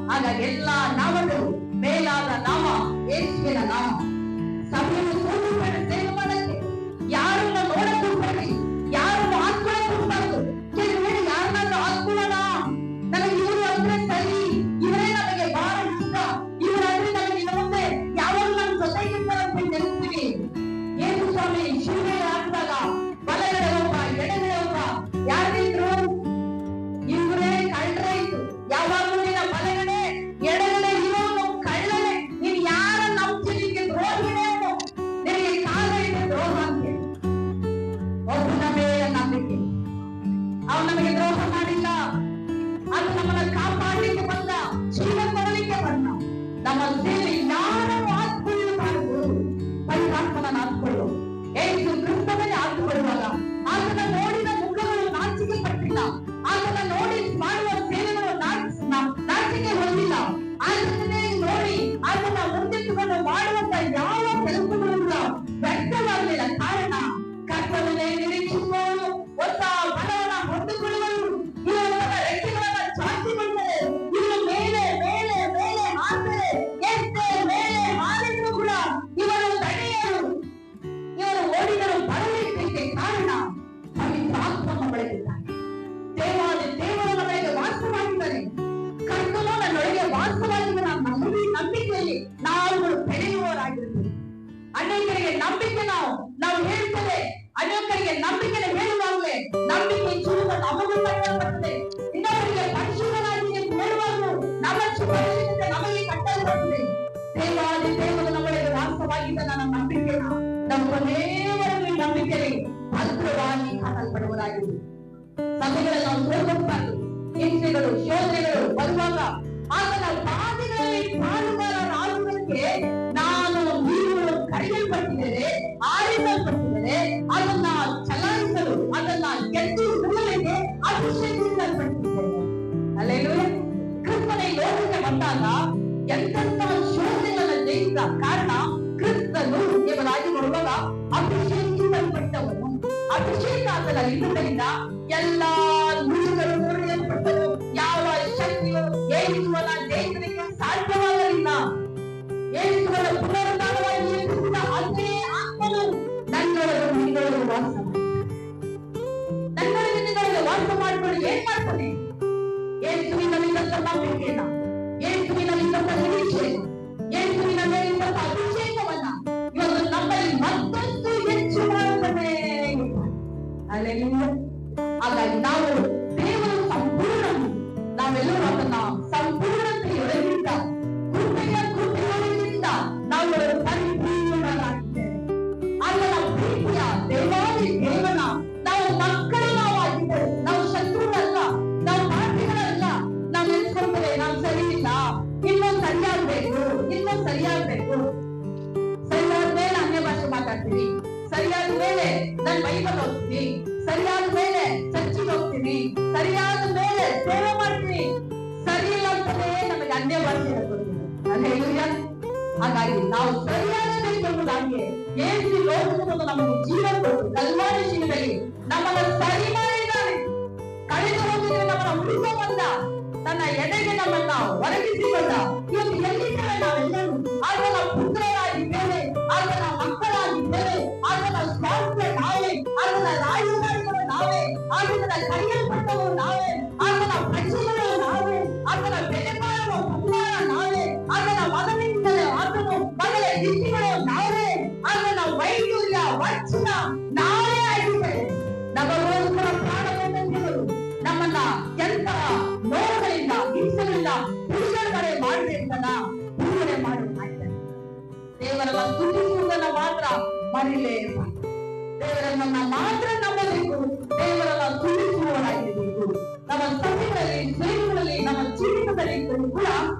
ಹಾಗಾಗಿ ಎಲ್ಲಾ ನಾಮಗಳು ಮೇಲಾದ ನಾಮ ಯೇಸುವಿನ ನಾಮ. ಸಭೆಯನ್ನು ಸೋತುಬೇಡ ಸೇವೆ ಮಾಡಕ್ಕೆ, ಯಾರನ್ನ ನೋಡಕ್ ಹೋಗ್ಬೇಡಿ, ಯಾರನ್ನು ಆತ್ಮಕ್ಕೆ ಹೋಗ್ಬಾರ್ದು. ಕೆಲವೇಳಿ ಯಾರನ್ನಾದ್ರೂ ಆತ್ಮನ ನನಗೆ ಇವರು ಅಂದ್ರೆ ಸರಿ, ಇವರೇ ನಮಗೆ ಬಹಳ ಇಷ್ಟ, ಇವರಂದ್ರೆ ನನಗೆ ಮುಂದೆ ಯಾವಾಗ ನನ್ನ ಜೊತೆಗಿರ್ತಾರೆ ಅಂತ ನೆನೆಸ್ತೀವಿ. ಯೇಸು ಸ್ವಾಮಿ ಶಿಲುಬೆ ಹಾಕಿದಾಗ ಬಲಗಡೆ ಒಬ್ಬ, ಎಡಗಡೆ ಒಬ್ಬ, ಯಾರಿದ್ರು? ಇವರೇ ಕಳ್ಳರೇ ಇತ್ತು. ಯಾವಾಗಲೂ ನಿನ್ನ ಬಲಗಡೆ ಎಡಗಡೆ ಇರೋನು ಕಳ್ಳನೇ. ನೀನ್ ಯಾರ ನಂಬಿಕೆ ದ್ರೋಹಿನೇ, ನಿನಗೆ ಕಾಲ ಇದೆ ದ್ರೋಹ ಅಂತ. ಒಬ್ಬನ ಮೇಲೆ ನಂಬಿಕೆ, ಅವನು ನಮಗೆ ದ್ರೋಹ ಮಾಡಿಲ್ಲ, ಅದು ನಮ್ಮನ್ನ ಕಾಪಾಡಲಿಕ್ಕೆ ಬಂದ, ಜೀವ ಕೊಡಲಿಕ್ಕೆ ಬಂದ. ನಮ್ಮ ಸೇವೆ ಯಾರನ್ನು ಆತ್ಮೀಯವಾಗುವುದು, ಪವಿತ್ರಾತ್ಮನ ಆತ್ಮಗಳು ಯೇಸು ಕ್ರಿಸ್ತನಲ್ಲಿ ಆತ್ಮಗೊಳ್ಳುವಾಗ ಆತನ ನೋಡಿದ ಮುಖಗಳು ನಾಚಿಕೆ ಪಟ್ಟಿಲ್ಲ, ಆತನ ನೋಡಿ ಮಾಡುವ ಸೇವೆಗಳು ನಾಚಿಕೆ ಹೊಂದಿಲ್ಲ. ಆತನೇ ನೋಡಿ ಆತನ ಮುಂದಿಟ್ಟುಕೊಂಡು ಮಾಡುವಂತ ಯಾವ ಕೆಲಸಗಳು ಕೂಡ ವ್ಯಕ್ತವಾಗಲಿಲ್ಲ. ಕಾರಣ ಕರ್ತನನ್ನೇ ನಿರೀಕ್ಷಿಸುವವರು ಹೊಸ ಬಲವನ್ನ ಹೊಂದಿಕೊಳ್ಳುವರು, ಇವರ ರೆಕ್ಕೆಗಳನ್ನ ಚಾಚಿಕೊಂಡರೆ ಇವರು ನಂಬಿಕೆ ನಾವು ಹೇಳ್ತೇವೆ. ಅನೇಕರಿಗೆ ನಂಬಿಕೆನ ಹೇಳುವಾಗಲೇ ನಂಬಿಕೆ ಜೀವನ ನಮಗೂ ಕಟ್ಟಲ್ಪಡುತ್ತದೆ. ಇನ್ನೊಬ್ಬರಿಗೆ ಪರಿಶುದ್ಧನಾಗಿ ಎಂದು ಹೇಳುವಾಗಲೂ ನಮ್ಮ ಪರಿಶುದ್ಧತೆ ನಮಗೆ ಕಟ್ಟಲ್ಪಡುತ್ತದೆ. ದೇವಾದಿ ದೇವರು ನಮ್ಮೊಳಗೆ ವಾಸವಾಗಿದ್ದ ನನ್ನ ನಂಬಿಕೆನ ನಮ್ಮ ಕೊನೆಯವರೆಗೂ ನಂಬಿಕೆಯಲ್ಲಿ ಭದ್ರವಾಗಿ ಕಾಣಲ್ಪಡುವುದಾಗಿದೆ. ಸಭೆಗಳಲ್ಲಿ ನಾವು ಸೋಲಬಾರದು. ಹಿಂಸೆಗಳು ಶೋಧನೆಗಳು ಬರುವಾಗ ಆತನ ಪಾದಗಳಲ್ಲಿ ಪಾಲುಗಾರರಾಗುವುದಕ್ಕೆ ನೀವು ಕರೆಯಲ್ಪಟ್ಟಿದ್ದೇವೆ, ಆರಿಸಲ್ಪಟ್ಟಿದ್ದೇವೆ. ಅದನ್ನ ಚಲಾಯಿಸಲು, ಅದನ್ನ ಗೆದ್ದು ನಿಲ್ಲಲಿಕ್ಕೆ ಅಭಿಷೇಕಿಸಲ್ಪಟ್ಟಿದ್ದೇವೆ. ಅಲ್ಲೇಲೂಯಾ. ಕ್ರಿಸ್ತನ ಈ ಲೋಕಕ್ಕೆ ಬಂದಾಗ ಎಂತೆಂತ ಶೋಧನೆಗಳನ್ನ ಜಯಿಸಿದ ಕಾರಣ ಕ್ರಿಸ್ತನು ಎಂಬುದಾಗಿ ನೋಡುವಾಗ ಅಭಿಷೇಕಿಸಲ್ಪಟ್ಟವನು. ಅಭಿಷೇಕ ಆತನಲ್ಲಿ ಇರುವುದರಿಂದ ಎಲ್ಲಾ ನುಡಿಗಳು ಮುರಿಯಲ್ಪಟ್ಟವು. ಯಾವ ಶಕ್ತಿಯು ಏರಿಸುವನ ಜಯಿಸಲಿಕ್ಕೆ ಸಾಧ್ಯವಾಗಲಿಲ್ಲ. ಏರಿಸುವನ ಪುನರುದ್ಧಾರವಾಗಿ ಎಬ್ಬಿಸಿದ ಅದೇ ಆತ್ಮನು ನನ್ನೊಳಗೆ ನಿನ್ನೊಳಗೆ ವಾಸ ಮಾಡಿ, ನನ್ನೊಳಗೆ ನಿನ್ನೊಳಗೆ ವಾಸ ಮಾಡಿಕೊಂಡು ಏನ್ ಮಾಡ್ತಾನೆ? ಯೇಸುವಿನಲ್ಲಿದ್ದಂತ ನಂಬಿಕೆಯನ್ನ, ಯೇಸುವಿನಲ್ಲಿದ್ದಂತ ನಿರೀಕ್ಷೆಯನ್ನ, ಯೇಸುವಿನ ಮೇಲಿದ್ದಂತ ಅಭಿಷೇಕವನ್ನ ಇವತ್ತು ನಮ್ಮಲ್ಲಿ ಮತ್ತಷ್ಟು ಹೆಚ್ಚು ಮಾಡುತ್ತದೆ. ಹಾಗಾಗಿ ನಾವು ದೇವರು ಸಂಪೂರ್ಣ, ನಾವೆಲ್ಲರೂ ಅದನ್ನ ಸಂಪೂರ್ಣತೆಯೊಳಗಿಂದ ಕೃಪೆಯೊಳಗಿಂದ ನಾವು ಪರಿಪೂರ್ಣರಾಗಿದ್ದೇವೆ. ಆತನ ಪ್ರೀತಿಯ ದೇವಾದಿ ದೇವನ ನಾವು ಮಕ್ಕಳಾಗಿದ್ದೇವೆ. ನಾವು ಶತ್ರುಗಳಲ್ಲ, ನಾವು ಪಾಪಿಗಳಲ್ಲ. ನಾವು ನೆನ್ಸ್ಕೊಳ್ತೇವೆ ನಾವು ಸರಿ ಇಲ್ಲ, ಇನ್ನೂ ಸರಿಯಾಗ್ಬೇಕು, ಇನ್ನೂ ಸರಿಯಾಗ್ಬೇಕು. ಸರಿಯಾದ ಮೇಲೆ ಅನ್ಯ ಭಾಷೆ ಮಾತಾಡ್ತೀವಿ, ಸರಿಯಾದ ಮೇಲೆ ನಾನು ಬೈಬಲ್ ಹೋಗ್ತೀನಿ, ಸರಿಯಾದ ಮೇಲೆ ಚರ್ಚಿಗೆ ಹೋಗ್ತೀನಿ, ಸರಿಯಾದ ಮೇಲೆ ಸೇವೆ ಮಾಡ್ತೀನಿ. ಸರಿ ಇಲ್ಲ ಅಂತಲೇ ನಮಗೆ ಅನ್ಯ ಭಾಷೆ ಹೇಳ್ಕೊಡ್ತೀವಿ. ಹಾಗಾಗಿ ನಾವು ಸರಿಯಾಗಿ ಏಸು ಲೋಕವನ್ನು ನಮಗೆ ಜೀವನ ಕೊಟ್ಟು ಕಲ್ವಾರಿ ಶಿಲೆಯಲ್ಲಿ ನಮ್ಮನ್ನು ಸರಿ ಮಾಡಿದ್ದಾನೆ. ಕಳೆದು ಹೋಗಿದ್ರೆ ನಮ್ಮನ್ನ ಉಳಿಸೋ ಬಂದ, ತನ್ನ ಎಡೆಗೆ ನಮ್ಮನ್ನ ಒರಗಿಸಿಕೊಂಡ. ಇವತ್ತು ಎಲ್ಲಿದ್ದೇವೆ ನಾವೆಲ್ಲರೂ? ಆತನ ಪುತ್ರರಾಗಿದ್ದೇವೆ, ಆತನ ಮಕ್ಕಳಾಗಿದ್ದೇವೆ, ಆತನ ಸ್ವಾಸ್ಥ್ಯ ನಾವೇ, ಆತನ ರಾಜಕಾರಿಗಳು ನಾವೇ, ಆತನ ಕರೆಯಲ್ಪಟ್ಟವರು ನಾವೇ, ಆತನ ಪ್ರಜೆಗಳು ನಾವೇ, ಆತನ ಬೆಲೆ ಬಾಳುವ ಸಂಸಾರ ನಾವೇ, ಆತನ ಮಗನಿಂದಲೇ ಆತನು ಮಗಳ ದಿಕ್ಕಿಗಳು ನಾವೇ, ಆತನ ವೈದ್ಯ ವಚನ ನಾವೇ ಆಗಿದ್ದೇವೆ. ನಮಗೋಸ್ಕರ ಪ್ರಾಣವನ್ನು ನಮ್ಮನ್ನ ಎಂತ ನೋವುಗಳಿಂದ ಹಿಂಸೆಗಳಿಂದ ಬಿಡುಗಡೆ ಮಾಡಬೇಕನ್ನ ಬಿಡುಗಡೆ ಮಾಡಿ ಮಾಡಿದ್ದಾರೆ. ದೇವರನ್ನ ಸ್ತುತಿಸುವುದನ್ನ ಮಾತ್ರ ಮರಿಲೇಬಾರದು. ದೇವರನ್ನ ಮಾತ್ರ ನಂಬಬೇಕು, ದೇವರನ್ನ ಸ್ತುತಿಸುವವರಾಗಿರಬೇಕು. ನಮ್ಮ ಸಭೆಗಳಲ್ಲಿ, ಸೇವೆಗಳಲ್ಲಿ, ನಮ್ಮ ಜೀವಿತದಲ್ಲಿ ಕೂಡ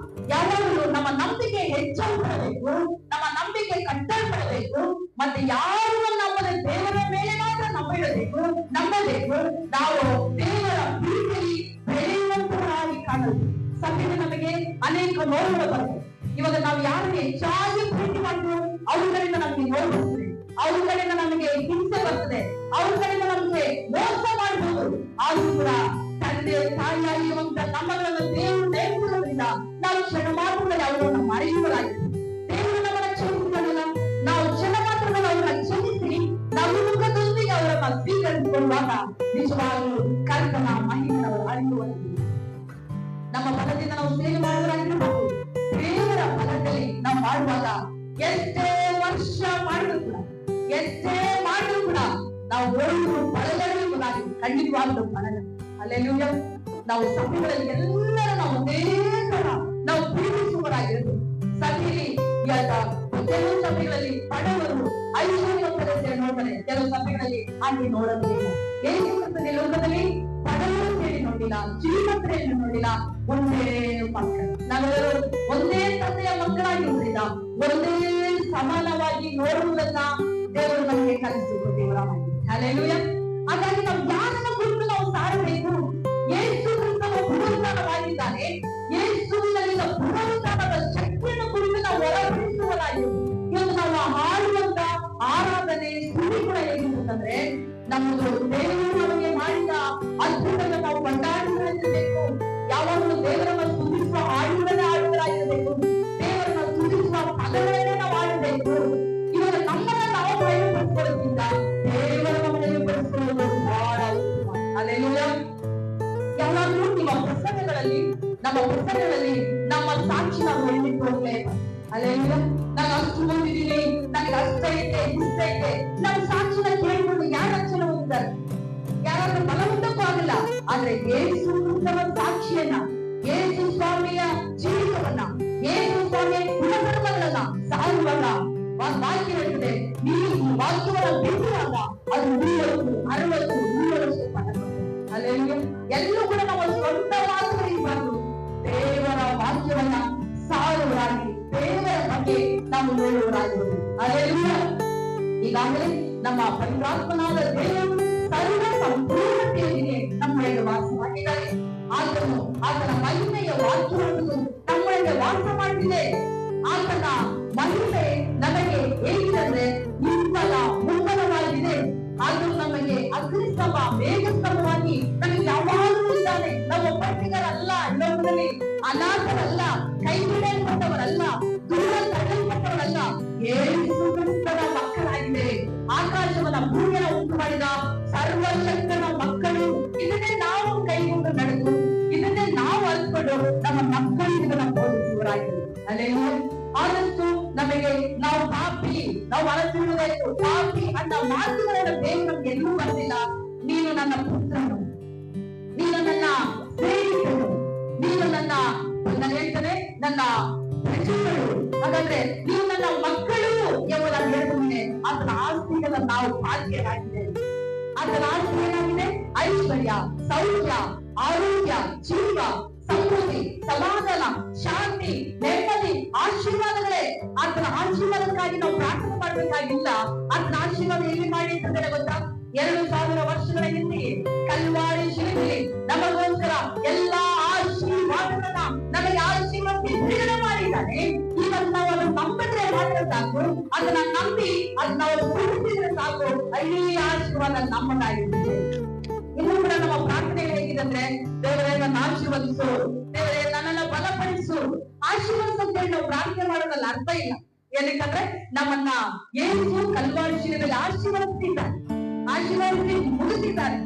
ಯಾವಾಗಲೂ ನಮ್ಮ ನಂಬಿಕೆ ಹೆಚ್ಚಲ್ಪಡಬೇಕು, ನಮ್ಮ ನಂಬಿಕೆ ಕಟ್ಟಲ್ಪಡಬೇಕು. ಮತ್ತೆ ಯಾರು ನಮ್ಮದೇ ದೇವರ ಮೇಲೆ ಮಾತ್ರ ನಂಬಬೇಕು. ನಾವು ದೇವರ ಪ್ರೀತಿಯಲ್ಲಿ ಬೆಳೆಯುವಂತರಾಗಿ ಕಾಣಲು ಸಭೆಗೆ ನಮಗೆ ಅನೇಕ ನೋವುಗಳು ಬರ್ತವೆ. ಇವಾಗ ನಾವು ಯಾರಿಗೆ ಹೆಚ್ಚಾಗಿ ಪ್ರೀತಿ ಮಾಡ್ತೀವಿ ಅವ್ರ ಕಡೆಯಿಂದ ನಮಗೆ ನೋವು ಬರ್ತದೆ, ಅವ್ರ ಕಡೆಯಿಂದ ನಮಗೆ ಹಿಂಸೆ ಬರ್ತದೆ, ಅವ್ರ ಕಡೆಯಿಂದ ನಮಗೆ ಮೋಸ ಮಾಡಬಹುದು. ಆದ್ರೂ ಕೂಡ ತಂದೆ ತಾಯಿಯಾಗಿರುವಂತ ನಮ್ಮಗಳನ್ನು ದೇವರು ನೇಮಿಸುವುದರಿಂದ ನಾವು ಕ್ಷಣ ಮಾತ್ರದಲ್ಲಿ ಅವರನ್ನು ಮರೆಯುವುದಾಗಿದೆ. ದೇವರು ನಮ್ಮನ್ನ ಕ್ಷಮಿಸಿಕೊಳ್ಳಲ್ಲ, ನಾವು ಕ್ಷಣ ಮಾತ್ರದಲ್ಲಿ ಅವರನ್ನ ಕ್ಷಮಿಸಿ ನಮ್ಮ ಮುಖದೊಂದಿಗೆ ಅವರನ್ನ ಸ್ವೀಕರಿಸಿಕೊಳ್ಳುವಾಗ ನಿಜವಾಗಲೂ ಕರ್ತನ ಮಹಿಮೆಯ ಅರಿಯುವುದಾಗಿದೆ. ನಮ್ಮ ಫಲದಿಂದ ನಾವು ಸೇವೆ ಮಾಡುವುದಾಗಿರಬಹುದು. ದೇವರ ಫಲದಲ್ಲಿ ನಾವು ಮಾಡುವಾಗ ಎಷ್ಟೇ ವರ್ಷ ಮಾಡಿದ್ರು ಕೂಡ ನಾವು ಓಡುವುದು ಫಲಗಳಿರುವುದಾಗಿ ಖಂಡಿತವಾಗಲು ಫಲದ. ಅಲ್ಲೆಲ್ಲೂಯ್ಯ. ನಾವು ಸಭೆಗಳಲ್ಲಿ ಎಲ್ಲರೂ ನಾವು ಒಂದೇ ತರ ನಾವು ಪ್ರೀತಿಸುವವರಾಗಿರಬೇಕು. ಸಭೆಯಲ್ಲಿ ಕೆಲವು ಸಭೆಗಳಲ್ಲಿ ಬಡವರು ಐಶ್ವರ್ಯವಂತರಂತೆ ನೋಡ್ತಾರೆ, ಕೆಲವು ಸಭೆಗಳಲ್ಲಿ ಹಾಗೆ ನೋಡಬೇಕು. ಏಕೆ ಲೋಕದಲ್ಲಿ ಬಡವರು ಸೇರಿ ನೋಡಿಲ್ಲ, ಶ್ರೀಮಂತರೆಯನ್ನು ನೋಡಿಲ್ಲ, ಒಂದೇ ಮಕ್ಕಳು. ನಾವೆಲ್ಲರೂ ಒಂದೇ ತಂದೆಯ ಮಕ್ಕಳಾಗಿರುವುದಿಲ್ಲ, ಒಂದೇ ಸಮಾನವಾಗಿ ನೋಡುವುದನ್ನ ದೇವರು ನಮಗೆ ಕಲಿಸಿದ್ರು. ದೇವರ ಹಲ್ಲೆಲೂಯಾ. ಹಾಗಾಗಿ ನಾವು ಜ್ಞಾನದ ಕುರಿತು ನಾವು ಸಾರಬೇಕು. ಯೇಸು ಕ್ರಿಸ್ತನು ಪುನರುತ್ಥಾನವಾಗಿದ್ದಾನೆ. ಯೇಸುವಿನಲ್ಲಿನ ಪುನರುತ್ಥಾನದ ಶಕ್ತಿಯನ್ನು ಕುರಿತು ನಾವು ಹೊರಪಡಿಸುವುದಾಗಿದೆ. ಇವತ್ತು ನಾವು ಹಾಡುವಂತ ಆರಾಧನೆ ಸ್ತುತಿ ಕೂಡ ಹೇಗಿರುತ್ತಂದ್ರೆ ನಮ್ಮದು ದೇವರು ನಮಗೆ ಮಾಡಿದ ಅದ್ಭುತವನ್ನು ನಾವು ಕೊಂಡಾಡುವುದಾಗಿರಬೇಕು. ಯಾವಾಗಲೂ ದೇವರನ್ನು ಸ್ತುತಿಸುವ ಹಾಡುಗಳನ್ನೇ ಹಾಡುವುದಾಗಿರಬೇಕು. ದೇವರನ್ನು ಸ್ತುತಿಸುವ ಪದಗಳನ್ನೇ ನಾವು ಆಡಬೇಕು. ಇವಾಗ ನಮ್ಮನ್ನ ನಾವು ಪ್ರಯೋಗಪಡಿಸಿಕೊಳ್ಳುತ್ತಿದ್ದ ದೇವರನ್ನು ಪ್ರಯೋಗಪಡಿಸಿಕೊಳ್ಳುವುದು ಬಹಳ ಉತ್ತಮ. ಹಲ್ಲೆಲೂಯಾ. ಯಾವಾಗಲೂ ನಿಮ್ಮ ಪುಸ್ತಕಗಳಲ್ಲಿ ನಮ್ಮ ಸಾಕ್ಷಿ ನಾವು ಹೇಳಿಟ್ಟು ಹೋಗ್ಲೇ. ಹಲ್ಲೆಲೂಯಾ. ನಾನು ಅಷ್ಟು ಓದಿದ್ದೀನಿ, ನನಗೆ ಅಷ್ಟ ಐತೆ ಇಷ್ಟ ಐತೆ ನಮ್ಮ ಸಾಕ್ಷಿನ ಕೇಳಿಕೊಂಡು ಯಾರ ರಕ್ಷಣೆ ಹೋಗ್ತಾರೆ? ಯಾರಾದ್ರೂ ಬಲವಂತಕ್ಕೂ ಆಗಲ್ಲ. ಆದ್ರೆ ಯೇಸು ಕ್ರಿಸ್ತನ ಸಾಕ್ಷಿಯನ್ನ, ಯೇಸು ಸ್ವಾಮಿಯ ಜೀವಿತವನ್ನ, ಯೇಸು ಸ್ವಾಮಿಯ ಗುಣಧರ್ಮಗಳನ್ನ ಸಾರುವಾಗ ವಾಕ್ಯ ಹೇಳ್ತದೆ, ನೀವು ವಾಕ್ಯವನ್ನ ಬಿಡುವಾಗ ಅದು 30, 60, 100 ಅಲ್ಲೆಲ್ಲೂ ಎಲ್ಲೂ ಕೂಡ ನಾವು ಸ್ವಂತ ಮಾತುಗಳಿರಬಾರ್ದು. ದೇವರ ವಾಕ್ಯವನ್ನ ಸಾರುವರಾಗಿ, ದೇವರ ಬಗ್ಗೆ ನಾವು ನೋಡುವರಾಗಿರುವುದು. ಅಲ್ಲೆಲ್ಲೂ ಈಗಾಗಲೇ ನಮ್ಮ ಪವಿತ್ರಾತ್ಮನಾದ ದೇವರು ಸರ್ವ ಸಂಪೂರ್ಣತೆಯೊಂದಿಗೆ ನಮ್ಮೊಳಗೆ ವಾಸವಾಗಿದ್ದಾರೆ. ಆತನ ಮಹಿಮೆಯ ವಾಕ್ಯವನ್ನು ನಮ್ಮೊಳಗೆ ವಾಸ ಮಾಡಿದೆ. ಆತನ ಮಹಿಮೆ ನಮಗೆ ಹೇಗಿದ್ರೆ ಇಂತಹ ಮುಂಗಡವಾಗಿದೆ. ಅದು ನಮಗೆ ಅಗ್ನಿಸ್ತಂಭ, ಮೇಘಸ್ತಂಭವಾಗಿ ನಮಗೆ ಯಾವಾಗಲೂ ಇದ್ದಾನೆ. ನಾವು ಒಬ್ಬಟ್ಟಿಗರಲ್ಲ, ಲೋಕದಲ್ಲಿ ಅನಾಥರಲ್ಲ, ಕೈ ಬಿಡಲ್ಪಟ್ಟವರಲ್ಲ, ದೂರ ತಳ್ಳಲ್ಪಟ್ಟವರಲ್ಲ, ಯೇಸು ಕ್ರಿಸ್ತನ ಮಕ್ಕಳಾಗಿದೆ. ಆಕಾಶವನ್ನ ಭೂಮಿಯನ್ನು ಉಂಟು ಮಾಡಿದ ಸರ್ವಶಕ್ತನ ಮಕ್ಕಳು. ಇದನ್ನೇ ನಾವು ಕೈಗೊಂಡು ನಡೆದು, ಇದನ್ನೇ ನಾವು ಅರ್ಕೊಂಡು ನಮ್ಮ ಮಕ್ಕಳಿಗೆ ಇದನ್ನ ಬೋಧಿಸುವರಾಗಿದ್ದೇವೆ. ಅಲ್ಲೇನು ಆದಷ್ಟು ನಮಗೆ ನಾವು ಪಾಪಿ, ನಾವು ಅರಸಿರುವುದಾಯ್ತು ಪಾಪಿ ಅನ್ನ ಮಾತುಗಳನ್ನು ದೇವರು ನಮ್ಗೆ ಎಲ್ಲೂ ಬಂದಿಲ್ಲ. ನೀನು ನನ್ನ ಪುತ್ರನು, ನೀನು ನನ್ನ ಸ್ನೇಹಿತನು, ನೀನು ನನ್ನ ಹೇಳ್ತಾರೆ ನನ್ನ ಪ್ರಜೆಗಳು, ಹಾಗಾದ್ರೆ ನೀವು ನನ್ನ ಮಕ್ಕಳು ಎಂಬುದಾಗಿ ಹೇಳ್ತಾನೆ. ಆತನ ಆಸ್ತಿಗಳ ನಾವು ಭಾಗ್ಯರಾಗಿದ್ದೇವೆ. ಆತನ ಆಸ್ತಿ ಏನಾಗಿದೆ? ಐಶ್ವರ್ಯ, ಸೌಖ್ಯ, ಆರೋಗ್ಯ, ಜೀವ, ಸಮೃದ್ಧಿ, ಸಮಾಧಾನ, ಶಾಂತಿ, ನೆಮ್ಮದಿ, ಆಶೀರ್ವಾದಗಳೇ. ಆತನ ಆಶೀರ್ವಾದಕ್ಕಾಗಿ ನಾವು ಪ್ರಾರ್ಥನೆ ಮಾಡಬೇಕಾಗಿಲ್ಲ. ಆತನ ಆಶೀರ್ವಾದ ಎಲ್ಲಿ ಮಾಡಿ ಅಂತಂದ್ರೆ ಗೊತ್ತಾ? 2000 ವರ್ಷಗಳ ಹಿಂದೆ ಕಲ್ವಾರಿ ಶಿಲೆಯಲ್ಲಿ ನಮಗೋಸ್ಕರ ಎಲ್ಲಾ ಆಶೀರ್ವಾದಗಳನ್ನ ನಮಗೆ ಆಶೀರ್ವಾದ ಬಿಡುಗಡೆ ಮಾಡಿದ್ದಾನೆ. ಇವತ್ತು ನಾವು ಅದನ್ನು ನಂಬಿದ್ರೆ ಮಾತ್ರ ಸಾಕು. ಅದನ್ನ ನಂಬಿ ಅದು ನಾವು ಗುರುತಿದ್ರೆ ಸಾಕು. ಅಲ್ಲಿ ಆಶೀರ್ವಾದ ನಮ್ಮದಾಗಿರುತ್ತೆ. ಇನ್ನೂ ಕೂಡ ನಮ್ಮ ಪ್ರಾರ್ಥನೆ ಹೇಗಿದಂದ್ರೆ, ದೇವರೇ ನನ್ನ ಆಶೀರ್ವದಿಸು, ದೇವರೇ ನನ್ನನ್ನ ಬಲಪಡಿಸು. ಆಶೀರ್ವದಿಸು ಅಂತ ಹೇಳಿ ನಾವು ಪ್ರಾರ್ಥನೆ ಮಾಡೋದ್ರಲ್ಲಿ ಅರ್ಥ ಇಲ್ಲ. ಏನಕ್ಕಂದ್ರೆ ನಮ್ಮನ್ನ ಯೇಸು ಕಲ್ವಾರಿ ಶಿಲೆಯಲ್ಲಿ ಆಶೀರ್ವದಿಸಿದ್ದಾರೆ, ಆಶೀರ್ವಾದಿಸಿ ಮುಗಿಸಿದ್ದಾರೆ.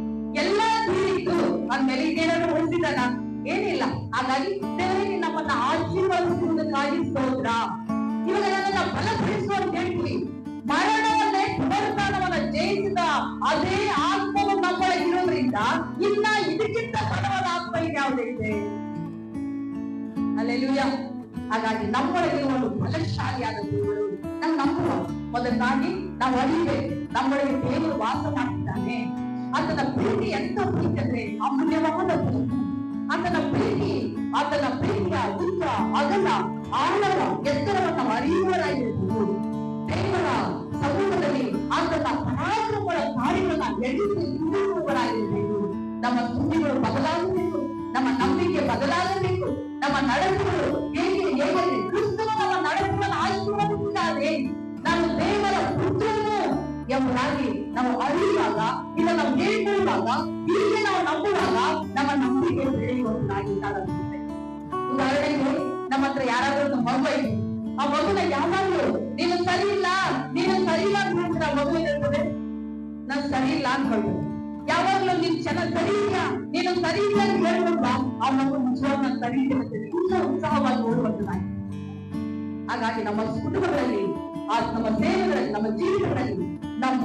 ಎಲ್ಲಾ ತೀರಿದ್ದು ಅಂದ್ಮೇಲೆ ಇದೇನಾದ್ರು ಉಳಿಸಿದಾನ? ಏನಿಲ್ಲ. ಹಾಗಾಗಿ ದೇವರಿಗೆ ನಮ್ಮನ್ನ ಆಶೀರ್ವದಿಸುವುದಕ್ಕಾಗಿ ಸ್ತೋತ್ರ. ಇವಾಗ ನನ್ನನ್ನ ಬಲಪಡಿಸು ಅಂತ ಹೇಳ್ತೀವಿ. ಮರಣವನ್ನೇ ಪುನರುತ್ಥಾನವನ್ನ ಜಯಿಸಿದ ಅದೇ ಆತ್ಮವು ನಮ್ಮೊಳಗಿರೋದ್ರಿಂದ ಇನ್ನ ಇದಕ್ಕಿಂತ ಬಲವಾದ ಆತ್ಮ ಇದ್ಯಾವುದಿದೆ? ಅಲ್ಲೆಲ್ಲೂಯಾ. ಹಾಗಾಗಿ ನಮ್ಮೊಳಗಿರುವ ಒಂದು ಬಲಶಾಲಿಯಾದ ದೇವರು ನಾವು ನಂಬುವ. ಮೊದಲಾಗಿ ನಾವು ಅರಿಬೇಕು ನಮ್ಮೊಳಗೆ ದೇವರು ವಾಸ ಮಾಡ್ತಿದ್ದಾನೆ. ಆತನ ಪ್ರೀತಿ ಎಂತ ಪ್ರೀತಿ ಅಂದ್ರೆ ಅಮೂಲ್ಯವಾದ ಪ್ರೀತಿ. ಆತನ ಪ್ರೀತಿಯ ಉದ್ದ, ಅಗಲ, ಆಳವ, ಎತ್ತರವನ್ನು ನಾವು ಅರಿಯುವರಾಗಿರ್ಬೋದು. ದೇವರ ಸಮೂಹದಲ್ಲಿ ಆತನ ಪರಾಕ್ರಮಗಳ ಕಾರ್ಯಗಳನ್ನ ಎಣಿಸುವವರಾಗಿರ್ಬೇಕು. ನಮ್ಮ ಸುದ್ದಿಗಳು ಬದಲಾಗಬೇಕು, ನಮ್ಮ ನಂಬಿಕೆ ಬದಲಾಗಬೇಕು, ನಮ್ಮ ನಡೆಸುಗಳು ಹೇಗೆ ಕ್ರಿಸ್ತನು ನಮ್ಮ ನಡೆಸುಗಳನ್ನು ಆಶೀರ್ವದಿಸಿದ್ದಾರೆ. ನಾನು ದೇವರ ಪುತ್ರನು ಎಂಬುದಾಗಿ ನಾವು ಅರಿಯುವಾಗ, ಇಲ್ಲ ನಾವು ಹೇಳ್ಕೊಳ್ಳುವಾಗ, ಹೀಗೆ ನಾವು ನಂಬುವಾಗ ನಮ್ಮ ನಂಬಿಕೆ ಬೆಳೆಯುವಂತಾಗಿದ್ದಾಗುತ್ತೆ. ಉದಾಹರಣೆಗೆ ನಮ್ಮ ಹತ್ರ ಯಾರಾದ್ರೂ ಒಂದು ಮಗು ಇದೆ. ಆ ಮಗುನ ಯಾವಾಗ್ಲೂ ನೀನು ಸರಿ ಇಲ್ಲ ಅಂತ ಹೇಳ್ತಾರೆ. ಆ ಮಗು ಹೇಳ್ತದೆ ನಾನು ಸರಿ ಇಲ್ಲ ಅನ್ಕೊಂಡು. ಯಾವಾಗ್ಲೂ ನೀನ್ ಚೆನ್ನಾಗಿ ಸರಿ ಇಲ್ಲ, ನೀನು ಸರಿ ಇಲ್ಲ ಅಂತ ಹೇಳ್ಕೊಂಡ ಆ ಮಗು ನಿಜವಾಗ ನಾನು ಸರಿ ಇಲ್ಲ ಅಂತೇಳಿ ಇನ್ನೂ ಉತ್ಸಾಹವಾಗಿ ಓಡುವಂತಾಗಿ. ಹಾಗಾಗಿ ನಮ್ಮ ಕುಟುಂಬಗಳಲ್ಲಿ, ನಮ್ಮ ಸೇವೆಗಳಲ್ಲಿ, ನಮ್ಮ ಜೀವಿತಗಳಲ್ಲಿ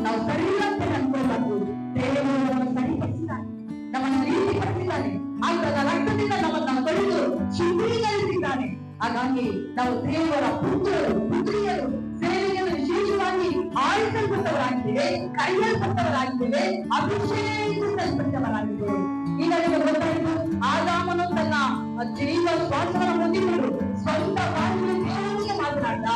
ನಾವು ಸರಿ ಇಲ್ಲ ಅಂತ ಅನ್ಕೊಳ್ಬಾರ್ದು. ದೇವರು ನಮ್ಮನ್ನು ಸರಿಪಡಿಸಿದ್ದಾನೆ, ನಮ್ಮನ್ನು ರೀತಿಪಡಿಸಿದ್ದಾನೆ. ಆತನ ರಕ್ತದಿಂದ ನಮ್ಮನ್ನ ತೊಳೆದು ಶುದ್ಧೀಕರಿಸಿದ್ದಾನೆ. ಹಾಗಾಗಿ ನಾವು ದೇವರ ಪುತ್ರರು, ಪುತ್ರಿಯರು, ಸೇವೆಯನ್ನು ವಿಶೇಷವಾಗಿ ಆರಿಸಲ್ಪಟ್ಟವರಾಗಿದ್ದೇವೆ, ಕರೆಯಲ್ಪಟ್ಟವರಾಗಿದ್ದೇವೆ, ಅಭಿಷೇಕಿಸಲ್ಪಟ್ಟವರಾಗಿದ್ದೇವೆ. ಈಗ ನಿಮಗೆ ಗೊತ್ತಾಯಿತು, ಆದಾಮನು ತನ್ನ ಜೀವ ಶ್ವಾಸವನ್ನು ಹೊಂದಿಕೊಂಡು ಸ್ವಂತ ಭಾಷೆಯಲ್ಲಿ ಮಾತನಾಡಿದ.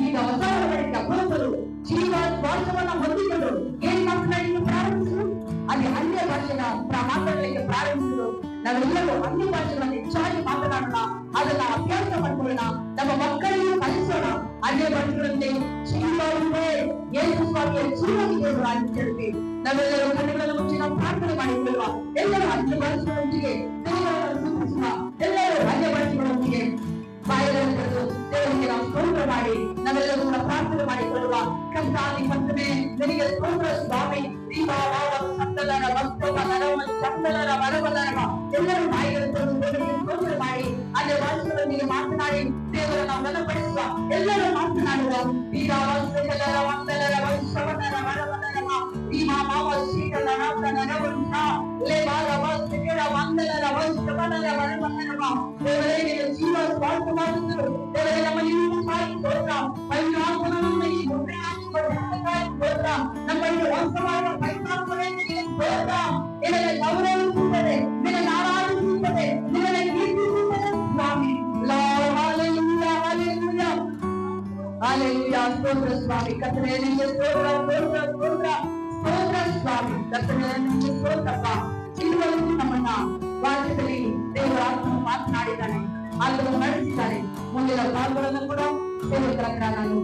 ಈಗ ಹೊಸ ಒಡಂಬಡಿಕೆಯ ಅಪೊಸ್ತಲರು ಜೀವ ಶ್ವಾಸವನ್ನ ಹೊಂದಿಕೊಂಡು ಏನ್ ಮಾತನಾಡಲಿಕ್ಕೆ ಪ್ರಾರಂಭಿಸಿದ್ರು? ಅದೇ ಅನ್ಯ ಭಾಷೆನ ಮಾತನಾಡಲಿಕ್ಕೆ ಪ್ರಾರಂಭಿಸಿದ್ರು. ನಾವೆಲ್ಲರೂ ಅನ್ಯ ಭಾಷೆಗಳನ್ನು ಹೆಚ್ಚಾಗಿ ಮಾತನಾಡೋಣ, ಅದನ್ನ ಅಭ್ಯಾಸ ಮಾಡ್ಕೊಳ್ಳೋಣ, ನಮ್ಮ ಮಕ್ಕಳಿಗೂ ಕಲಿಸೋಣ. ಅನ್ಯ ಭಾಷೆಗಳಲ್ಲಿ ಜೀವವಿದೆ, ಯೇಸು ಸ್ವಾಮಿಯ ಜೀವವಿದೆ ಕೇಳಿದ್ವಿ. ನಾವೆಲ್ಲರೂ ಕಣ್ಣುಗಳನ್ನು ಮುಚ್ಚಿ ನಾವು ಪ್ರಾರ್ಥನೆ ಮಾಡಿಕೊಳ್ಳುವ. ಎಲ್ಲರೂ ಅನ್ಯ ಭಾಷೆಗಳೊಂದಿಗೆ ದೇವರನ್ನು ಸ್ತುತಿಸುವ. ಎಲ್ಲರೂ ಅನ್ಯ ಭಾಷೆಗಳೊಂದಿಗೆ ಬಾಯಿಗಳನ್ನು ದೇವರಿಗೆ ನಾವು ಸ್ತೋತ್ರ ಮಾಡಿ ನಾವೆಲ್ಲರೂ ಕೂಡ ಪ್ರಾರ್ಥನೆ ಮಾಡಿಕೊಳ್ಳುವ. ಕರ್ತಾನಿ ಪಂಚಮೇ ನಿನಗೆ ಸ್ತೋತ್ರ ಸ್ವಾಮಿ. ಎಲ್ಲರೂ ಬಾಯಿಗಳನ್ನು ಸ್ತೋತ್ರ ಮಾಡಿ ಅದೇ ಭಾಷೆಗಳೊಂದಿಗೆ ಮಾತನಾಡಿ ದೇವರ ನಾವು ನೆನಪಡಿಸುವ, ಎಲ್ಲರೂ ಮಾತನಾಡುವ. ಈಗ ವಂದನರ ವಂದನರ ವಂಶವನರ ವರವನರಮ ಈ ಮಾವ ಶ್ರೀಗಳ ನರವಂತ ಲೇವಾರ ವಂಶಗಳ ವಂದನರ ವಂಶವನರ ವರವನರಮ. ದೇವರೇ ನಿನ್ನ ಜೀವ ಸ್ವಾರ್ಥ ಮಾಡುತ್ತಿರು. ದೇವರೇ ನಮ್ಮ ನೀವು ಕಾಯಿ ಸ್ತೋತ್ರ. ಪರಿಣಾಮನಮ್ಮ ಈ ಮುದ್ರೆ ಹಾಕಿಕೊಳ್ಳಿ ಸ್ತೋತ್ರ. ನಮ್ಮನ್ನು ವಂಶವಾದ ಪರಿಣಾಮಗಳಿಗೆ ಸ್ತೋತ್ರ. ನಿನಗೆ ಗೌರವಿಸುತ್ತದೆ, ನಿನಗೆ ಆರಾಧಿಸುತ್ತದೆ, ನಿನಗೆ ಕೀರ್ತಿಸುತ್ತದೆ ಸ್ವಾಮಿ. Hallelujah hallelujah hallelujah. ಸ್ತೋತ್ರ ಸ್ವಾಮಿ. ಕರ್ತನೇ ನಿನಗೆ ಸ್ತೋತ್ರ ಸ್ತೋತ್ರ ಸ್ತೋತ್ರ ಸ್ತೋತ್ರ ಸ್ವಾಮಿ. ಕರ್ತನೇ ನಿನಗೆ ಸ್ತೋತ್ರಪ್ಪ. ಇದುವರೆಗೂ ನಮ್ಮನ್ನ ವಾಕ್ಯದಲ್ಲಿ ದೇವರ ಆತ್ಮನು ಮಾತನಾಡಿದ್ದಾನೆ, ಆತನು ನಡೆಸಿದ್ದಾನೆ. ಮುಂದಿನ ಭಾಗಗಳನ್ನು ಕೂಡ ದೇವರ ನಾನು